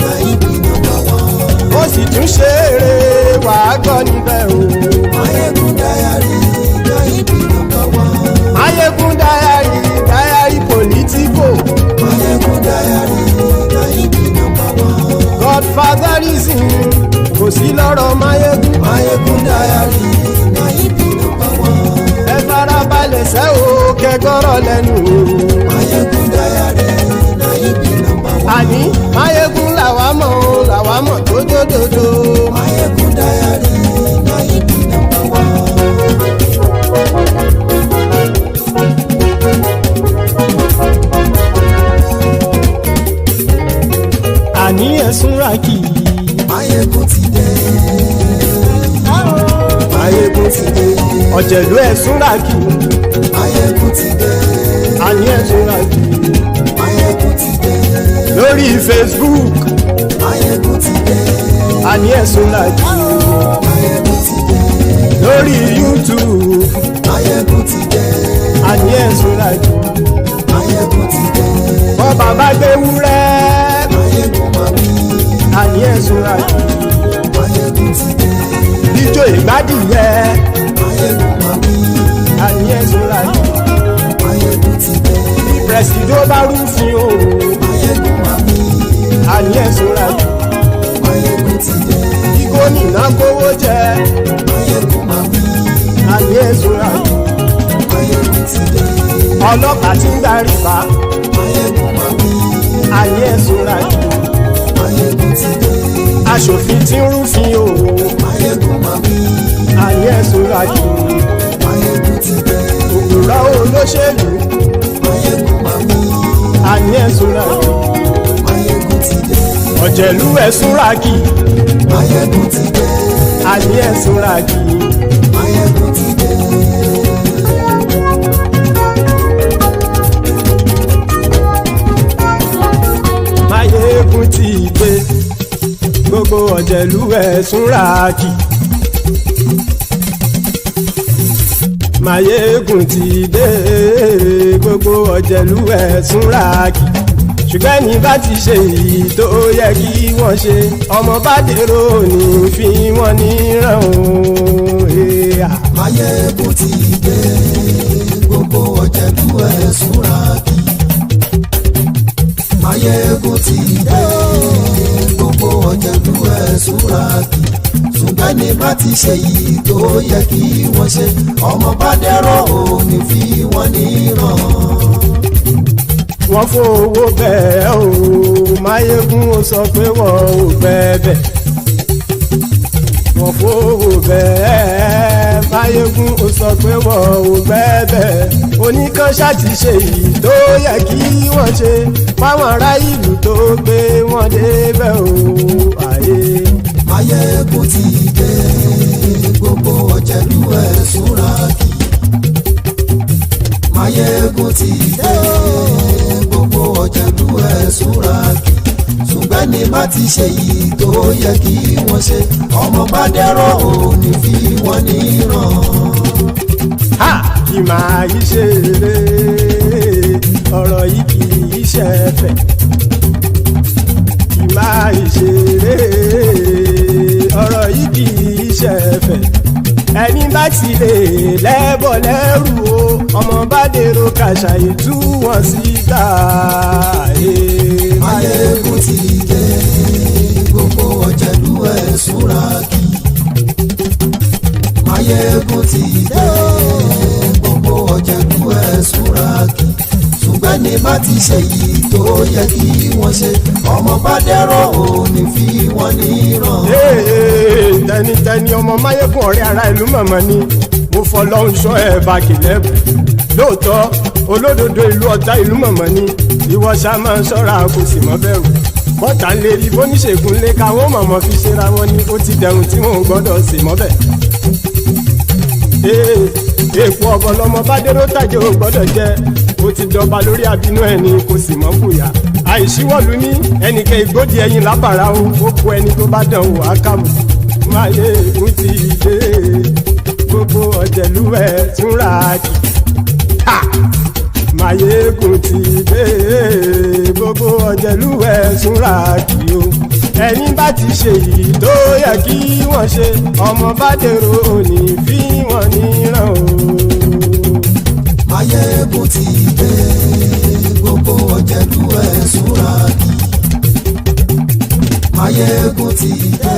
Speaker 2: Maiyegun #1. Ó sì tún ṣe eré wàá gbọ́ níbẹ̀ o. Maiyegun Diary Maiyegun #1. Maiyegun Diary Politico. Maiyegun Diary Maiyegun #1. Godfatherism kò sí lọ́rọ̀ Maiyegun. Maiyegun Diary Maiyegun #1. Ẹ farabalẹ̀ sẹ́ o kẹgọ́rọ̀ lẹ́nu o. Maiyegun Diary Maiyegun #1. Àní Maiyegun làwa mọ̀ tó dòdòdò. Maiyegun Diary Maiyegun #1. Àní ẹ̀sùn ràkì. Maiyegun ti dé. Maiyegun ti dé. Ọ̀jẹ̀lú ẹ̀sùn ràkì. Maiyegun ti dé. Àní ẹ̀sùn ràkì. Maiyegun ti dé. Lórí Facebook. Maiyegun ti dé. Àní ẹ̀sùn ràkì. Maiyegun ti dé. Lórí YouTube. Maiyegun ti dé. Àní ẹ̀sùn ràkì. Maiyegun ti dé. Bọ́ bàbá gbé wúrẹ́. Maiyegun máa wí. Àní ẹ̀sùn ràkì. Maiyegun ti dé. Ijó ìgbádìyẹ. Maiyegun máa wí. àní ẹ̀sùn láti.
Speaker 21: Maiyegun ti dé.
Speaker 2: Bí pẹ̀sìdó bá rúfin o.
Speaker 21: Maiyegun máa mi.
Speaker 2: Àní ẹ̀sùn láti.
Speaker 21: Maiyegun ti dé.
Speaker 2: Bí gómìnà kówó jẹ.
Speaker 21: Maiyegun máa mi.
Speaker 2: Àní ẹ̀sùn láti.
Speaker 21: Maiyegun ti dé.
Speaker 2: Ọlọ́pàá tí ń darí bá.
Speaker 21: Maiyegun máa mi.
Speaker 2: Àní ẹ̀sùn láti.
Speaker 21: Maiyegun ti dé.
Speaker 2: Aṣòfin tí ń rúfin o.
Speaker 21: Maiyegun máa mi.
Speaker 2: Àní ẹ̀sùn láti.
Speaker 21: Maiyegun ti dé.
Speaker 2: Òkúra olóṣèlú.
Speaker 21: Maiyegun máa mi.
Speaker 2: Àní ẹ̀sùn láti.
Speaker 21: Maiyegun ti dé.
Speaker 2: Ọ̀jẹ̀lú ẹ̀sùn ràkì.
Speaker 21: Maiyegun ti dé.
Speaker 2: Àní ẹ̀sùn ràkì.
Speaker 21: Maiyegun ti dé.
Speaker 2: Maiyegun ti dé. Gbogbo ọ̀jẹ̀lú ẹ̀sùn ràkì. Maiyegun ti dé. Gbogbo ọ̀jẹ̀lú ẹ̀sùn ràkì. Ṣùgbọ́n ní bá ti ṣe èyí tó yẹ kí wọ́n ṣe, ọmọ bá dèrò ní fi wọ́n níran o.
Speaker 21: Maiyegun ti dé. Gbogbo ọ̀jẹ̀lú ẹ̀sùn ràkì. Maiyegun ti dé. Gbogbo ọ̀jẹ̀lú ẹ̀sùn ràkì. Ṣùgbọ́n ní bá ti ṣe èyí tó yẹ kí wọ́n ṣe, ọmọ bá dèrò ní fi wọ́n níran.
Speaker 2: Wọ́n fowó bẹ́ẹ̀ o, Maiyegun ó sọ pé wọ́n ò bẹ́ẹ̀. Wọ́n fowó bẹ́ẹ̀, Maiyegun ó sọ pé wọ́n ò bẹ́ẹ̀. Oníkan ṣáàtì ṣe èyí tó yẹ kí wọ́n ṣe, fáwọn ará ìlú tó gbé wọn débẹ̀ o.
Speaker 21: Maiyegun ti dé. Gbogbo ọ̀jẹ̀lú ẹ̀sùn ràkì. Maiyegun ti dé. Gbogbo ọ̀jẹ̀lú ẹ̀sùn ràkì. Ṣùgbọ́n ní bá ti ṣe yìí tó yẹ kí wọ́n ṣe, ọmọ bá dẹ́rọ̀ ò ní fi wọ́n níran.
Speaker 2: Kì máa yí ṣe eré, ọ̀rọ̀ yìí kì í ṣe ẹ̀fẹ̀. Kì máa yí ṣe eré, ọ̀rọ̀ yìí kì í ṣe ẹ̀fẹ̀. Ẹni bá ti lè lẹ́bọ̀ lẹ́rù o, ọmọ bá dèrò kàṣàyè tú wọn síta.
Speaker 21: Maiyegun ti dé. Gbogbo ọ̀jẹ̀lú ẹ̀sùn ràkì. Maiyegun ti dé. Gbogbo ọ̀jẹ̀lú ẹ̀sùn ràkì. Ṣùgbọ́n ní bá ti ṣe yìí tó yẹ kí wọ́n ṣe, ọmọ bá dẹ́rọ̀ ò ní fi wọ́n níran.
Speaker 2: Tẹnitẹni ọmọ Maiyegun ọ̀rẹ́ ara ìlú mọ̀mọ́ ni mo fọlọ́hún ṣọ́ ẹ̀ bá kìlẹ́bù. Lóòótọ́ olódodo ìlú ọ̀tá ìlú mọ̀mọ́ ni ìwọ ṣá máa ń ṣọ́ra kò sì mọ́ bẹ̀rù. Bọ́tà ń lè rí bóníṣègùn lé káwọn mọ̀mọ́ fi ṣera wọn ni ó ti dẹrùn tí wọn ò gbọ́dọ̀ sì mọ́ bẹ̀. Èèpo ọ̀bọ lọmọ bá dérò tàjẹ́ ò gbọ́dọ̀ jẹ́, ó ti dọba lórí abínú ẹni kò sì mọ́ fòyà. Àìsíwọ́lu ní ẹnìkẹ́ ìgbódì ẹyin lábàrá o, ó kó ẹni tó bá dán o àkàmù. Maiyegun ti dé. Gbogbo ọ̀jẹ̀lú ẹ̀sùn ràkì. Maiyegun ti dé. Gbogbo ọ̀jẹ̀lú ẹ̀sùn ràkì o. Ẹni bá ti ṣe èyí tó yẹ kí wọ́n ṣe, ọmọ bá dèrò òní fi wọ́n níran o.
Speaker 21: Maiyegun ti dé. Gbogbo ọ̀jẹ̀lú ẹ̀sùn ràkì. Maiyegun ti dé.